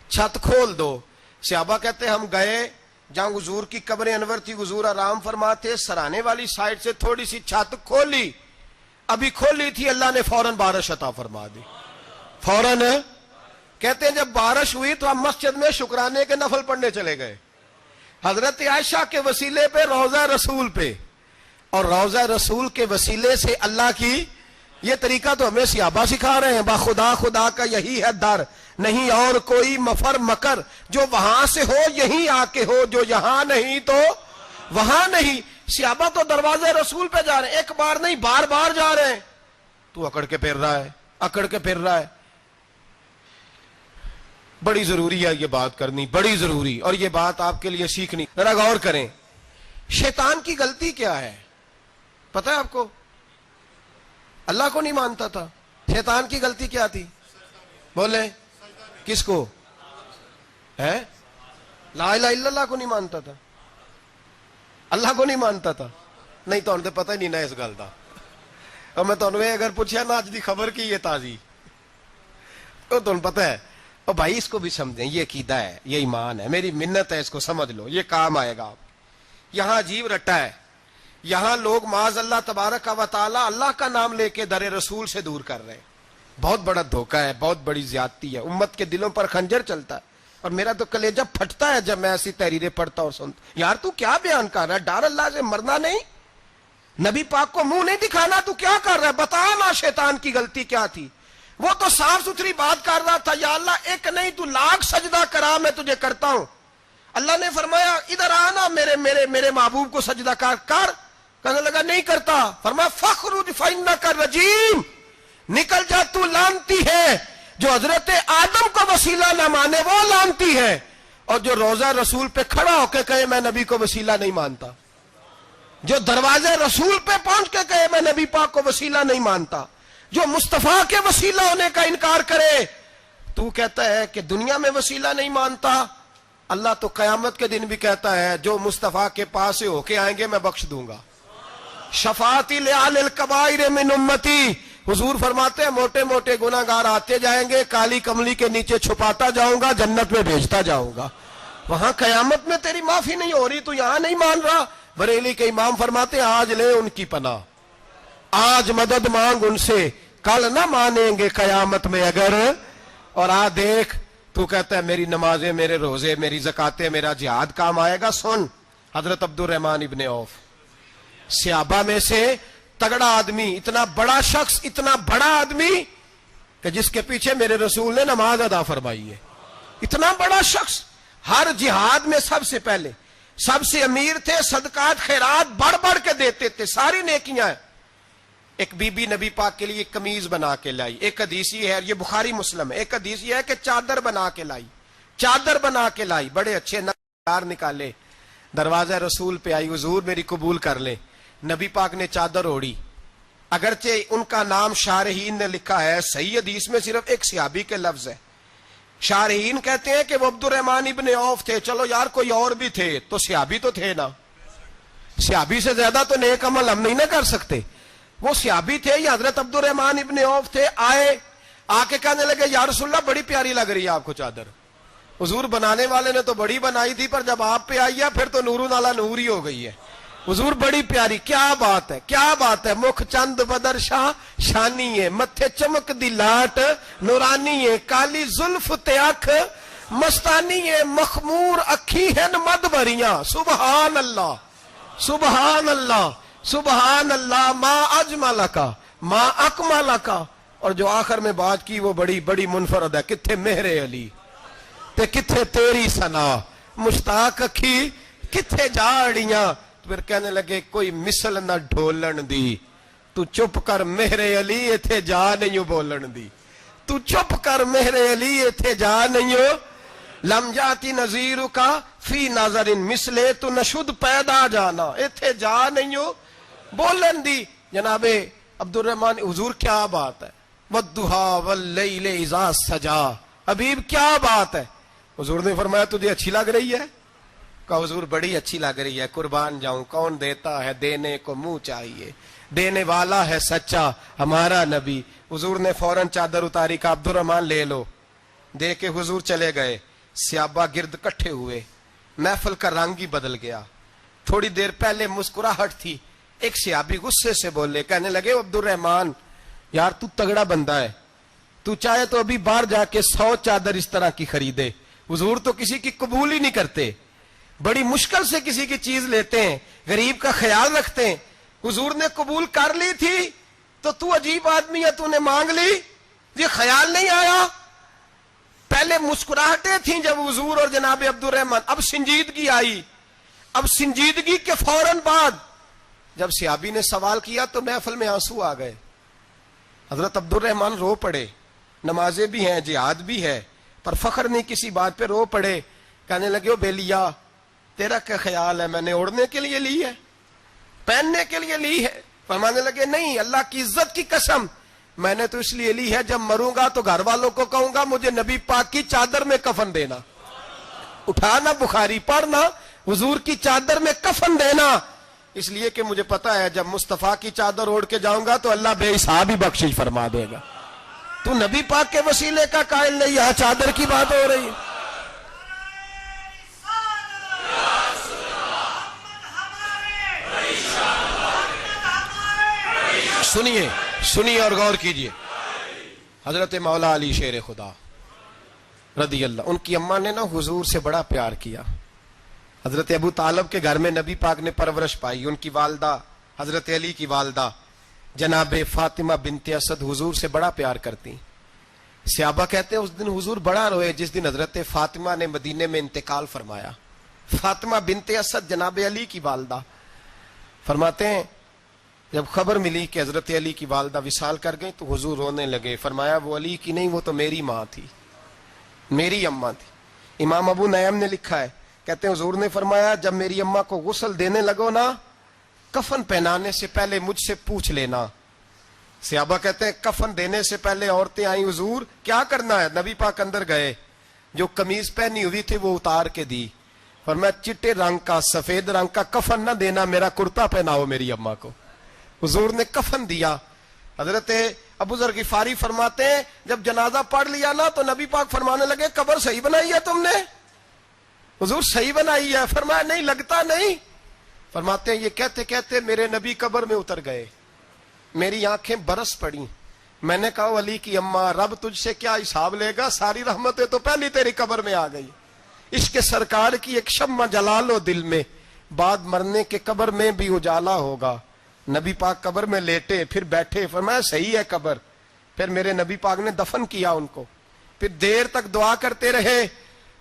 چھت کھول دو. صحابہ کہتے ہم گئے جہاں حضور کی قبر انور تھی، حضور آرام فرماتے، سرانے والی سائڈ سے تھوڑی سی چھت کھولی، ابھی کھولی تھی اللہ نے فوراً بارش عطا فرما دی. فوراً کہتے ہیں جب بارش ہوئی تو ہم مسجد میں شکرانے کے نفل پڑھنے چلے گئے، حضرت عائشہ کے وسیلے پہ، روضہ رسول پہ. اور روضہ رسول کے وسیلے سے اللہ کی یہ طریقہ تو ہمیں صحابہ سکھا رہے ہیں. با خدا خدا کا یہی ہے در، نہیں اور کوئی مفر مکر، جو وہاں سے ہو یہیں آ کے ہو، جو یہاں نہیں تو وہاں نہیں. صحابہ تو دروازے رسول پہ جا رہے ہیں، ایک بار نہیں بار بار جا رہے ہیں. تو اکڑ کے پھر رہا ہے، اکڑ کے پھر رہا ہے. بڑی ضروری ہے یہ بات کرنی، بڑی ضروری، اور یہ بات آپ کے لیے سیکھنی. ذرا غور کریں، شیطان کی غلطی کیا ہے پتہ ہے آپ کو؟ اللہ کو نہیں مانتا تھا. شیطان کی غلطی کیا تھی؟ بولے کس کو ہے؟ لا الہ الا اللہ کو نہیں مانتا تھا، اللہ کو نہیں مانتا تھا. نہیں تو پتہ ہی نہیں نا اس گل کا. اور میں تمہیں اگر پوچھا نا اج دی خبر کی یہ تازی تو تمہیں پتہ ہے. اور بھائی اس کو بھی سمجھیں، یہ عقیدہ ہے، یہ ایمان ہے، میری منت ہے، اس کو سمجھ لو، یہ کام آئے گا. یہاں عجیب رٹا ہے، یہاں لوگ معاذ اللہ تبارک و تعالی اللہ کا نام لے کے در رسول سے دور کر رہے ہیں. بہت بڑا دھوکہ ہے، بہت بڑی زیادتی ہے. امت کے دلوں پر خنجر چلتا ہے. اور میرا تو کلیجہ پھٹتا ہے جب میں ایسی تحریریں پڑھتا اور سنتا. یار تو کیا بیان کر رہا ہے؟ ڈر اللہ سے مرنا نہیں، نبی پاک کو منہ نہیں دکھانا، تو کیا کر رہا ہے؟ بتا نا شیطان کی غلطی کیا تھی. وہ تو صاف ستھری بات کر رہا تھا، یا اللہ ایک نہیں تو لاکھ سجدہ کرا میں تجھے کرتا ہوں. اللہ نے فرمایا ادھر آنا، میرے محبوب کو سجدہ کر. کہنے لگا نہیں کرتا. فرمایا فخرج فإنک رجیم، نکل جا تو لعنتی ہے. جو حضرت آدم کو وسیلہ نہ مانے وہ لعنتی ہے، اور جو روضہ رسول پہ کھڑا ہو کے کہے میں نبی کو وسیلہ نہیں مانتا، جو دروازے رسول پہ پہنچ کے کہے میں نبی پاک کو وسیلہ نہیں مانتا، جو مصطفیٰ کے وسیلہ ہونے کا انکار کرے. تو کہتا ہے کہ دنیا میں وسیلہ نہیں مانتا. اللہ تو قیامت کے دن بھی کہتا ہے جو مصطفیٰ کے پاس سے ہو کے آئیں گے میں بخش دوں گا. شفاعتی لعلی الکبائر من امتی، حضور فرماتے ہیں موٹے موٹے گناہگار آتے جائیں گے، کالی کملی کے نیچے چھپاتا جاؤں گا، جنت میں بھیجتا جاؤں گا. وہاں قیامت میں تیری معافی نہیں ہو رہی، تو یہاں نہیں مان رہا. بریلی کے امام فرماتے ہیں آج لے ان کی پناہ، آج مدد مانگ ان سے، کل نہ مانیں گے قیامت میں اگر. اور دیکھ تو کہتا ہے میری نمازیں، میرے روزے، میری زکاتیں، میرا جہاد کام آئے گا. سن حضرت عبد الرحمن ابن عوف صحابہ میں سے تگڑا آدمی، اتنا بڑا شخص، اتنا بڑا آدمی کہ جس کے پیچھے میرے رسول نے نماز ادا فرمائی ہے. اتنا بڑا شخص ہر جہاد میں سب سے پہلے، سب سے امیر تھے، صدقات خیرات بڑھ بڑھ کے دیتے تھے، ساری نیکیاں. ایک بی بی نبی پاک کے لیے قمیض بنا کے لائی. ایک حدیث یہ ہے، یہ بخاری مسلم ہے، ایک حدیث یہ ہے کہ چادر بنا کے لائی، چادر بنا کے لائی، بڑے اچھے نقار نکالے، دروازہ رسول پہ آئی، حضور میری قبول کر لیں. نبی پاک نے چادر اوڑی. اگرچہ ان کا نام شارحین نے لکھا ہے، صحیح حدیث میں صرف ایک صحابی کے لفظ ہے. شارحین کہتے ہیں کہ وہ عبد الرحمن ابن عوف تھے. چلو یار کوئی اور بھی تھے تو صحابی تو تھے نا، صحابی سے زیادہ تو نیک عمل ہم نہیں نہ کر سکتے. وہ صحابی تھے، یا حضرت عبد الرحمن ابن عوف تھے. آئے، آ کے کہنے لگے یا رسول اللہ بڑی پیاری لگ رہی ہے آپ کو چادر. حضور بنانے والے نے تو بڑی بنائی تھی، پر جب آپ پہ آئی ہے پھر تو نور علی نور ہی ہو گئی ہے. حضور بڑی پیاری، کیا بات ہے، کیا بات ہے، مکھ چند بدر شاہ شانی ہے، متھے چمک دی لاٹ نورانی ہے، کالی زلف تے اکھ مستانی ہے، مخمور اکھی ہیں مد بھریاں، سبحان اللہ سبحان اللہ سبحان اللہ، ما اجمل کا ما اکمل کا۔ اور جو آخر میں بات کی وہ بڑی بڑی منفرد ہے، کتھے مہر علی تے کتھے تیری ثنا، مشتاق اکھی کتھے جاڑیاں۔ پھر کہنے لگے کوئی مثل نہ ڈھولن دی، تو چپ کر مہر علی ایتھے جا نہیں بولن دی، تو چپ کر مہر علی ایتھے جا نہیں لم جاتی نظیر کا فی نظر مثلے، تو نشد پیدا جانا ایتھے جا نہیں بولن دی۔ جناب عبد الرحمن حضور کیا بات ہے، والضحیٰ واللیل اذا سجا، حبیب کیا بات ہے۔ حضور نے فرمایا تجھے اچھی لگ رہی ہے؟ کہا حضور بڑی اچھی لگ رہی ہے، قربان جاؤں، کون دیتا ہے دینے کو منہ چاہیے، دینے والا ہے سچا ہمارا نبی۔ حضور نے فوراً چادر اتاری، کہا عبد الرحمن لے لو، دے کے حضور چلے گئے۔ صحابہ گرد کٹھے ہوئے، محفل کا رنگ ہی بدل گیا۔ تھوڑی دیر پہلے مسکراہٹ تھی، ایک صحابی غصے سے بولے، کہنے لگے عبد الرحمن یار تو تگڑا بندہ ہے، تو چاہے تو ابھی باہر جا کے 100 چادر اس طرح کی خریدے، حضور تو کسی کی قبول ہی نہیں کرتے، بڑی مشکل سے کسی کی چیز لیتے ہیں، غریب کا خیال رکھتے ہیں۔ حضور نے قبول کر لی تھی تو عجیب آدمی ہے، تو نے مانگ لی، یہ خیال نہیں آیا۔ پہلے مسکراہٹیں تھیں جب حضور اور جناب عبد الرحمن، اب سنجیدگی آئی۔ اب سنجیدگی کے فوراً بعد جب صحابی نے سوال کیا تو محفل میں آنسو آ گئے، حضرت عبد الرحمن رو پڑے، نمازیں بھی ہیں، جہاد بھی ہے، پر فخر نہیں کسی بات پہ، رو پڑے، کہنے لگے او بیلیا تیرا کیا خیال ہے، میں نے اوڑھنے کے لیے لی ہے، پہننے کے لیے لی ہے؟ فرمانے لگے نہیں، اللہ کی عزت کی قسم میں نے تو اس لیے لی ہے، جب مروں گا تو گھر والوں کو کہوں گا مجھے نبی پاک کی چادر میں کفن دینا، اٹھانا بخاری پڑھنا، حضور کی چادر میں کفن دینا، اس لیے کہ مجھے پتا ہے جب مصطفیٰ کی چادر اوڑھ کے جاؤں گا تو اللہ بے حساب ہی بخشش فرما دے گا۔ تو نبی پاک کے وسیلے کا قائل نہیں، یہاں چادر کی بات ہو رہی ہے۔ سنیے سنیے اور غور کیجئے، حضرت مولا علی شیر خدا رضی اللہ، ان کی اماں نے نا حضور سے بڑا پیار کیا۔ حضرت ابو طالب کے گھر میں نبی پاک نے پرورش پائی، ان کی والدہ حضرت علی کی والدہ جناب فاطمہ بنت اسد حضور سے بڑا پیار کرتی۔ صحابہ کہتے ہیں اس دن حضور بڑا روئے جس دن حضرت فاطمہ نے مدینے میں انتقال فرمایا۔ فاطمہ بنت اسد جناب علی کی والدہ، فرماتے ہیں جب خبر ملی کہ حضرت علی کی والدہ وصال کر گئی تو حضور رونے لگے، فرمایا وہ علی کی نہیں، وہ تو میری ماں تھی، میری اماں تھی۔ امام ابو نعیم نے لکھا ہے، کہتے ہیں حضور نے فرمایا جب میری اماں کو غسل دینے لگو نا، کفن پہنانے سے پہلے مجھ سے پوچھ لینا۔ صحابہ کہتے ہیں کفن دینے سے پہلے عورتیں آئیں، حضور کیا کرنا ہے؟ نبی پاک اندر گئے، جو قمیض پہنی ہوئی تھی وہ اتار کے دی، فرمایا چٹے رنگ کا سفید رنگ کا کفن نہ دینا، میرا کرتا پہناؤ میری اماں کو۔ حضور نے کفن دیا۔ حضرت ابو ذر غفاری فرماتے ہیں جب جنازہ پڑھ لیا نا تو نبی پاک فرمانے لگے قبر صحیح بنائی ہے تم نے؟ حضور صحیح بنائی ہے؟ فرمایا نہیں، لگتا نہیں۔ فرماتے ہیں یہ کہتے کہتے میرے نبی قبر میں اتر گئے، میری آنکھیں برس پڑی، میں نے کہا علی کی اماں رب تجھ سے کیا حساب لے گا، ساری رحمتیں تو پہلی تیری قبر میں آ گئی۔ عشق سرکار کی ایک شمع جلا لو دل میں، بعد مرنے کے قبر میں بھی اجالا ہوگا۔ نبی پاک قبر میں لیٹے، پھر بیٹھے، فرمایا صحیح ہے قبر۔ پھر میرے نبی پاک نے دفن کیا ان کو، پھر دیر تک دعا کرتے رہے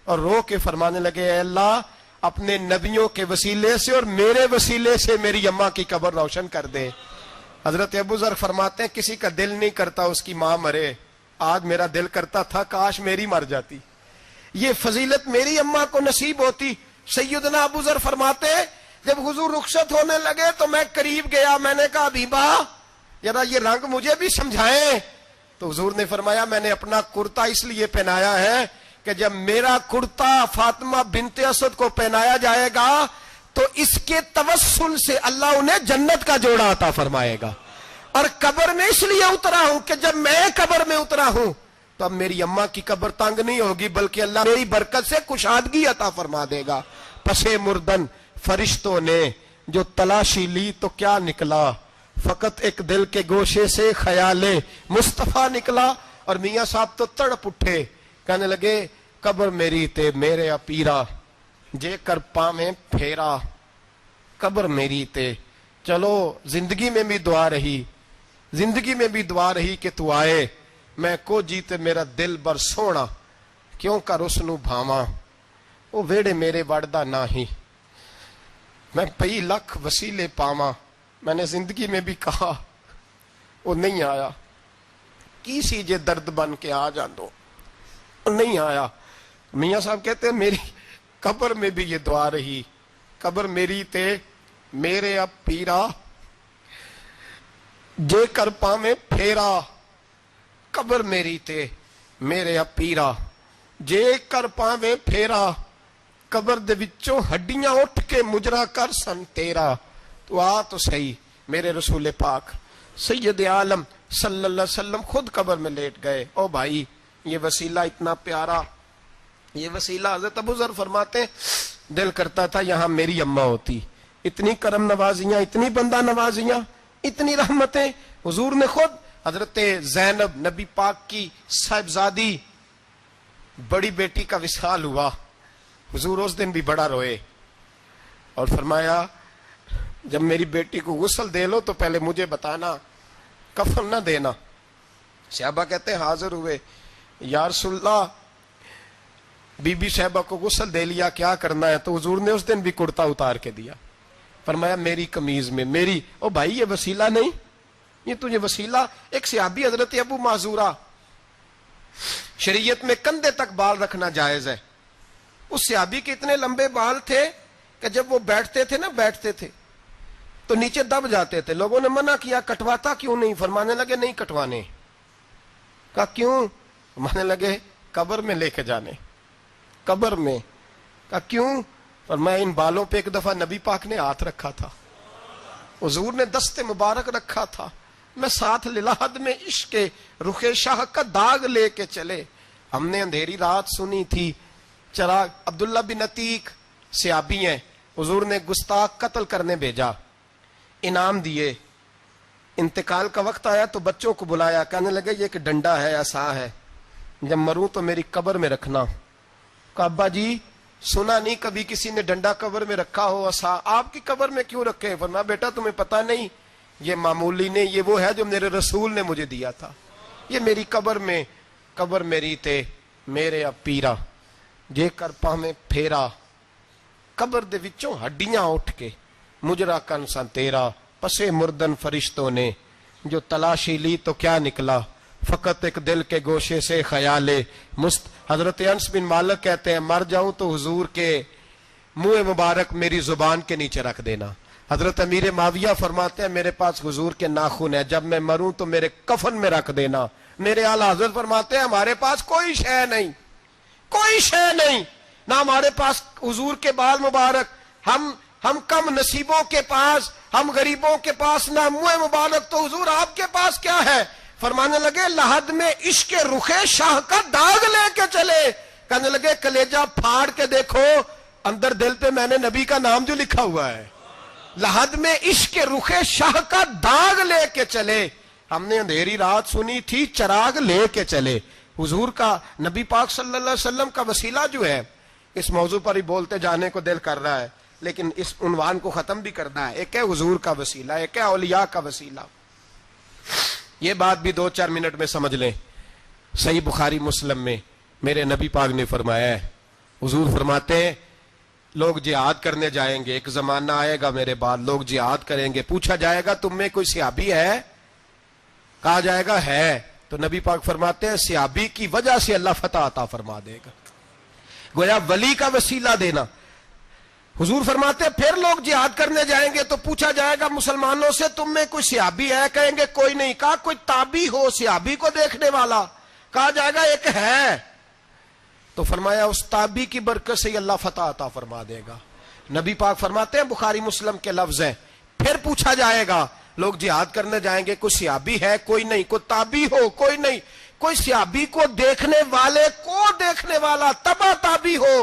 اور رو کے فرمانے لگے اے اللہ اپنے نبیوں کے وسیلے سے اور میرے وسیلے سے میری اماں کی قبر روشن کر دے۔ حضرت ابو ذر فرماتے ہیں کسی کا دل نہیں کرتا اس کی ماں مرے، آج میرا دل کرتا تھا کاش میری مر جاتی، یہ فضیلت میری اماں کو نصیب ہوتی۔ سیدنا ابو ذر فرماتے ہیں جب حضور رخصت ہونے لگے تو میں قریب گیا، میں نے کہا حبیبہ ذرا یہ رنگ مجھے بھی سمجھائیں۔ تو حضور نے فرمایا میں نے اپنا کرتا اس لیے پہنایا ہے کہ جب میرا کرتا فاطمہ بنت اسد کو پہنایا جائے گا تو اس کے توسل سے اللہ انہیں جنت کا جوڑا عطا فرمائے گا، اور قبر میں اس لیے اترا ہوں کہ جب میں قبر میں اترا ہوں تو اب میری اماں کی قبر تنگ نہیں ہوگی بلکہ اللہ میری برکت سے کشادگی عطا فرما دے گا۔ پسے مردن فرشتوں نے جو تلاشی لی تو کیا نکلا، فقط ایک دل کے گوشے سے خیال مصطفیٰ نکلا۔ اور میاں صاحب تو تڑپ اٹھے، کہنے لگے قبر میری تے میرے پیرا، جے کر پاویں پھیرا قبر میری تے۔ چلو زندگی میں بھی دعا رہی، زندگی میں بھی دعا رہی کہ تو آئے، میں کو جیتے میرا دل بر سونا، کیوں کر اس نو بھاواں، وہ ویڑے میرے وڑدا نہ ہی، میں پئی لکھ وسیلے پاواں۔ میں نے زندگی میں بھی کہا، وہ نہیں آیا، کی سی جے درد بن کے آ جاندو، وہ نہیں آیا۔ میاں صاحب کہتے ہیں میری قبر میں بھی یہ دعا رہی، قبر میری تے میرے اب پیرا، جے کر پاویں پھیرا قبر میری تے میرے اب پیرا، جے کر پاویں پھیرا قبر دے وچوں ہڈیاں اٹھ کے مجرا کر سن تیرا۔ تو آ تو صحیح، میرے رسول پاک سید عالم صلی اللہ علیہ وسلم خود قبر میں لیٹ گئے۔ او بھائی یہ وسیلہ اتنا پیارا، یہ وسیلہ حضرت ابو ذر فرماتے ہیں دل کرتا تھا یہاں میری اماں ہوتی، اتنی کرم نوازیاں، اتنی بندہ نوازیاں، اتنی رحمتیں۔ حضور نے خود حضرت زینب نبی پاک کی صاحبزادی بڑی بیٹی کا وصال ہوا، حضور اس دن بھی بڑا روئے اور فرمایا جب میری بیٹی کو غسل دے لو تو پہلے مجھے بتانا، کفن نہ دینا۔ صحابہ کہتے ہیں حاضر ہوئے، یا رسول اللہ بی بی صاحبہ کو غسل دے لیا، کیا کرنا ہے؟ تو حضور نے اس دن بھی کرتا اتار کے دیا، فرمایا میری قمیض میں میری۔ او بھائی یہ وسیلہ نہیں، یہ تجھے وسیلہ۔ ایک صحابی حضرت ابو معذورہ، شریعت میں کندھے تک بال رکھنا جائز ہے، اس صحابی کے اتنے لمبے بال تھے کہ جب وہ بیٹھتے تھے تو نیچے دب جاتے تھے۔ لوگوں نے منع کیا کٹواتا کیوں نہیں؟ فرمانے لگے نہیں کٹوانے۔ کہا کیوں؟ فرمانے لگے قبر میں لے کے جانے، قبر میں۔ کہا کیوں؟ فرمایا ان بالوں پہ ایک دفعہ نبی پاک نے ہاتھ رکھا تھا، حضور نے دست مبارک رکھا تھا، میں ساتھ للہد میں عشق رخ شاہ کا داغ لے کے چلے، ہم نے اندھیری رات سنی تھی چراغ۔ عبداللہ بن عتیق صحابی ہیں، حضور نے گستاخ قتل کرنے بھیجا، انعام دیے، انتقال کا وقت آیا تو بچوں کو بلایا، کہنے لگے یہ ایک ڈنڈا ہے، عصا ہے، جب مروں تو میری قبر میں رکھنا۔ کہا ابا جی سنا نہیں کبھی کسی نے ڈنڈا قبر میں رکھا ہو، عصا آپ کی قبر میں کیوں رکھے؟ فرمایا بیٹا تمہیں پتہ نہیں، یہ معمولی نہیں، یہ وہ ہے جو میرے رسول نے مجھے دیا تھا، یہ میری قبر میں، قبر میری تے میرے اب پیرا، جے کر پاویں پھیرا قبر دے وچوں ہڈیاں اٹھ کے مجرا کن سن تیرا۔ پسے مردن فرشتوں نے جو تلاشی لی تو کیا نکلا، فقط ایک دل کے گوشے سے خیال حضرت انس بن مالک کہتے ہیں مر جاؤں تو حضور کے منہ مبارک میری زبان کے نیچے رکھ دینا۔ حضرت امیر معاویہ فرماتے ہیں میرے پاس حضور کے ناخن ہے، جب میں مروں تو میرے کفن میں رکھ دینا۔ میرے اعلیٰ حضرت فرماتے ہیں ہمارے پاس کوئی شے نہیں، کوئی شے نہیں، نہ ہمارے پاس حضور کے بال مبارک، ہم کم نصیبوں کے پاس، ہم غریبوں کے پاس نہ منہ مبارک، تو حضور آپ کے پاس کیا ہے؟ فرمانے لگے لحد میں عشق رخ شاہ کا داغ لے کے چلے، کہنے لگے کلیجہ پھاڑ کے دیکھو اندر دل پہ میں نے نبی کا نام جو لکھا ہوا ہے، لحد میں عشق رخ شاہ کا داغ لے کے چلے، ہم نے اندھیری رات سنی تھی چراغ لے کے چلے۔ حضور کا نبی پاک صلی اللہ علیہ وسلم کا وسیلہ جو ہے، اس موضوع پر ہی بولتے جانے کو دل کر رہا ہے لیکن اس عنوان کو ختم بھی کرنا ہے۔ ایک ہے حضور کا وسیلہ، ایک ہے اولیاء کا وسیلہ۔ یہ بات بھی 2-4 منٹ میں سمجھ لیں۔ صحیح بخاری مسلم میں میرے نبی پاک نے فرمایا ہے، حضور فرماتے ہیں لوگ جہاد کرنے جائیں گے، ایک زمانہ آئے گا میرے بعد لوگ جہاد کریں گے، پوچھا جائے گا تم میں کوئی صحابی ہے؟ کہا جائے گا ہے، تو نبی پاک فرماتے ہیں صحابی کی وجہ سے اللہ فتح عطا فرما دے گا۔ گویا ولی کا وسیلہ دینا۔ حضور فرماتے ہیں پھر لوگ جہاد کرنے جائیں گے تو پوچھا جائے گا مسلمانوں سے تم میں کوئی صحابی ہے؟ کہیں گے کوئی نہیں۔ کہا کوئی تابعی ہو صحابی کو دیکھنے والا؟ کہا جائے گا ایک ہے۔ تو فرمایا اس تابعی کی برکت سے اللہ فتح عطا فرما دے گا۔ نبی پاک فرماتے ہیں بخاری مسلم کے لفظ ہیں، پھر پوچھا جائے گا لوگ جہاد کرنے جائیں گے کوئی صحابی ہے؟ کوئی نہیں۔ کوئی تابعی ہو؟ کوئی نہیں۔ کوئی صحابی کو دیکھنے والے کو دیکھنے والا تبع تابعی ہو؟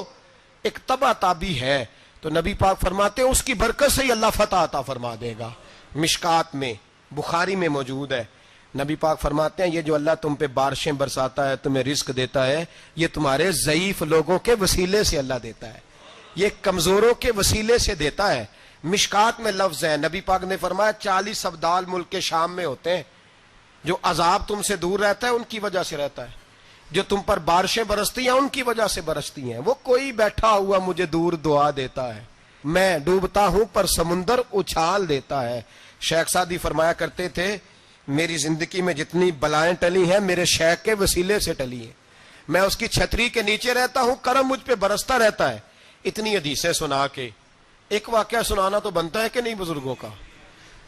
ایک تبع تابعی ہے۔ تو نبی پاک فرماتے ہیں اس کی برکت سے ہی اللہ فتح عطا فرما دے گا. مشکات میں بخاری میں موجود ہے. نبی پاک فرماتے ہیں یہ جو اللہ تم پہ بارشیں برساتا ہے، تمہیں رزق دیتا ہے، یہ تمہارے ضعیف لوگوں کے وسیلے سے اللہ دیتا ہے، یہ کمزوروں کے وسیلے سے دیتا ہے. مشکات میں لفظ ہے. نبی پاک نے فرمایا 40 ابدال ملک کے شام میں ہوتے ہیں. جو عذاب تم سے دور رہتا ہے ان کی وجہ سے رہتا ہے، جو تم پر بارشیں برستی ہیں ان کی وجہ سے برستی ہیں. وہ کوئی بیٹھا ہوا مجھے دور دعا دیتا ہے، میں ڈوبتا ہوں پر سمندر اچھال دیتا ہے. شیخ سعدی فرمایا کرتے تھے میری زندگی میں جتنی بلائیں ٹلی ہیں میرے شیخ کے وسیلے سے ٹلی ہیں. میں اس کی چھتری کے نیچے رہتا ہوں، کرم مجھ پہ برستا رہتا ہے. اتنی حدیثیں سنا کے ایک واقعہ سنانا تو بنتا ہے کہ نہیں بزرگوں کا.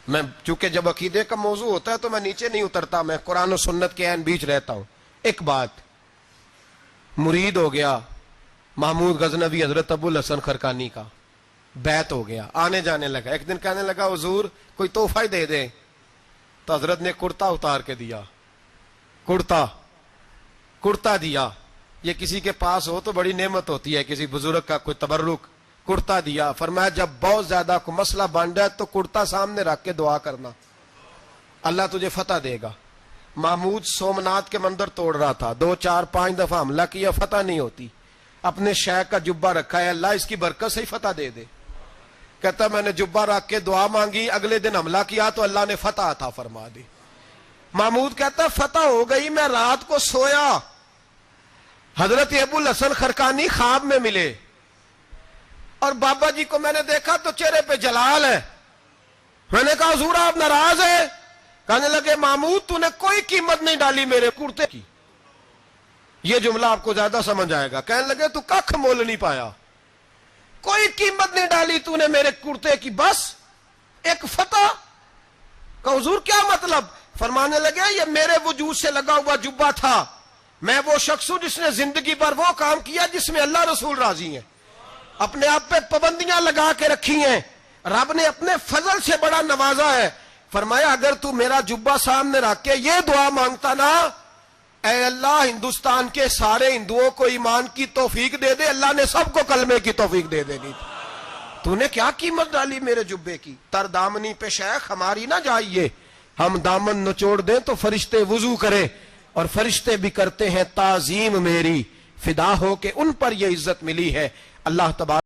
میں چونکہ جب عقیدے کا موضوع ہوتا ہے تو میں نیچے نہیں اترتا، میں قرآن و سنت کے عین بیچ رہتا ہوں. ایک بات، مرید ہو گیا محمود غزنوی حضرت ابو الحسن خرقانی کا، بیعت ہو گیا، آنے جانے لگا. ایک دن کہنے لگا حضور کوئی تحفہ ہی دے دیں. تو حضرت نے کرتا اتار کے دیا، کرتا دیا. یہ کسی کے پاس ہو تو بڑی نعمت ہوتی ہے، کسی بزرگ کا کوئی تبرک. کرتا دیا. فرمایا جب بہت زیادہ کوئی مسئلہ بن جائے تو کرتا سامنے رکھ کے دعا کرنا، اللہ تجھے فتح دے گا. محمود سومنات کے مندر توڑ رہا تھا، 2 4 5 دفعہ حملہ کیا، فتح نہیں ہوتی. اپنے شیخ کا جبہ رکھا ہے، اللہ اس کی برکت سے ہی فتح دے دے. کہتا میں نے جبہ رکھ کے دعا مانگی، اگلے دن حملہ کیا تو اللہ نے فتح عطا فرما دی. محمود کہتا فتح ہو گئی، میں رات کو سویا، حضرت ابو الحسن خرقانی خواب میں ملے اور بابا جی کو میں نے دیکھا تو چہرے پہ جلال ہے. میں نے کہا حضور آپ ناراض ہیں؟ کہنے لگے محمود تو نے کوئی قیمت نہیں ڈالی میرے کرتے کی. یہ جملہ آپ کو زیادہ سمجھ آئے گا. کہنے لگے تو ککھ مول نہیں پایا، کوئی قیمت نہیں ڈالی تو نے میرے کرتے کی، بس ایک فتح. کہ حضور کیا مطلب؟ فرمانے لگے یہ میرے وجود سے لگا ہوا جبہ تھا، میں وہ شخص ہوں جس نے زندگی پر وہ کام کیا جس میں اللہ رسول راضی ہیں، اپنے آپ پہ پابندیاں لگا کے رکھی ہیں، رب نے اپنے فضل سے بڑا نوازا ہے. فرمایا اگر تو میرا جبہ سامنے رکھ کے یہ دعا مانگتا نا، اے اللہ ہندوستان کے سارے ہندوؤں کو ایمان کی توفیق دے دے، اللہ نے سب کو کلمے کی توفیق دے دینی. تو نے کیا قیمت ڈالی میرے جبے کی؟ تر دامنی پہ شیخ ہماری نہ جائیے، ہم دامن نچوڑ دیں تو فرشتے وضو کرے، اور فرشتے بھی کرتے ہیں تعظیم میری، فدا ہو کے ان پر یہ عزت ملی ہے. اللہ تبارک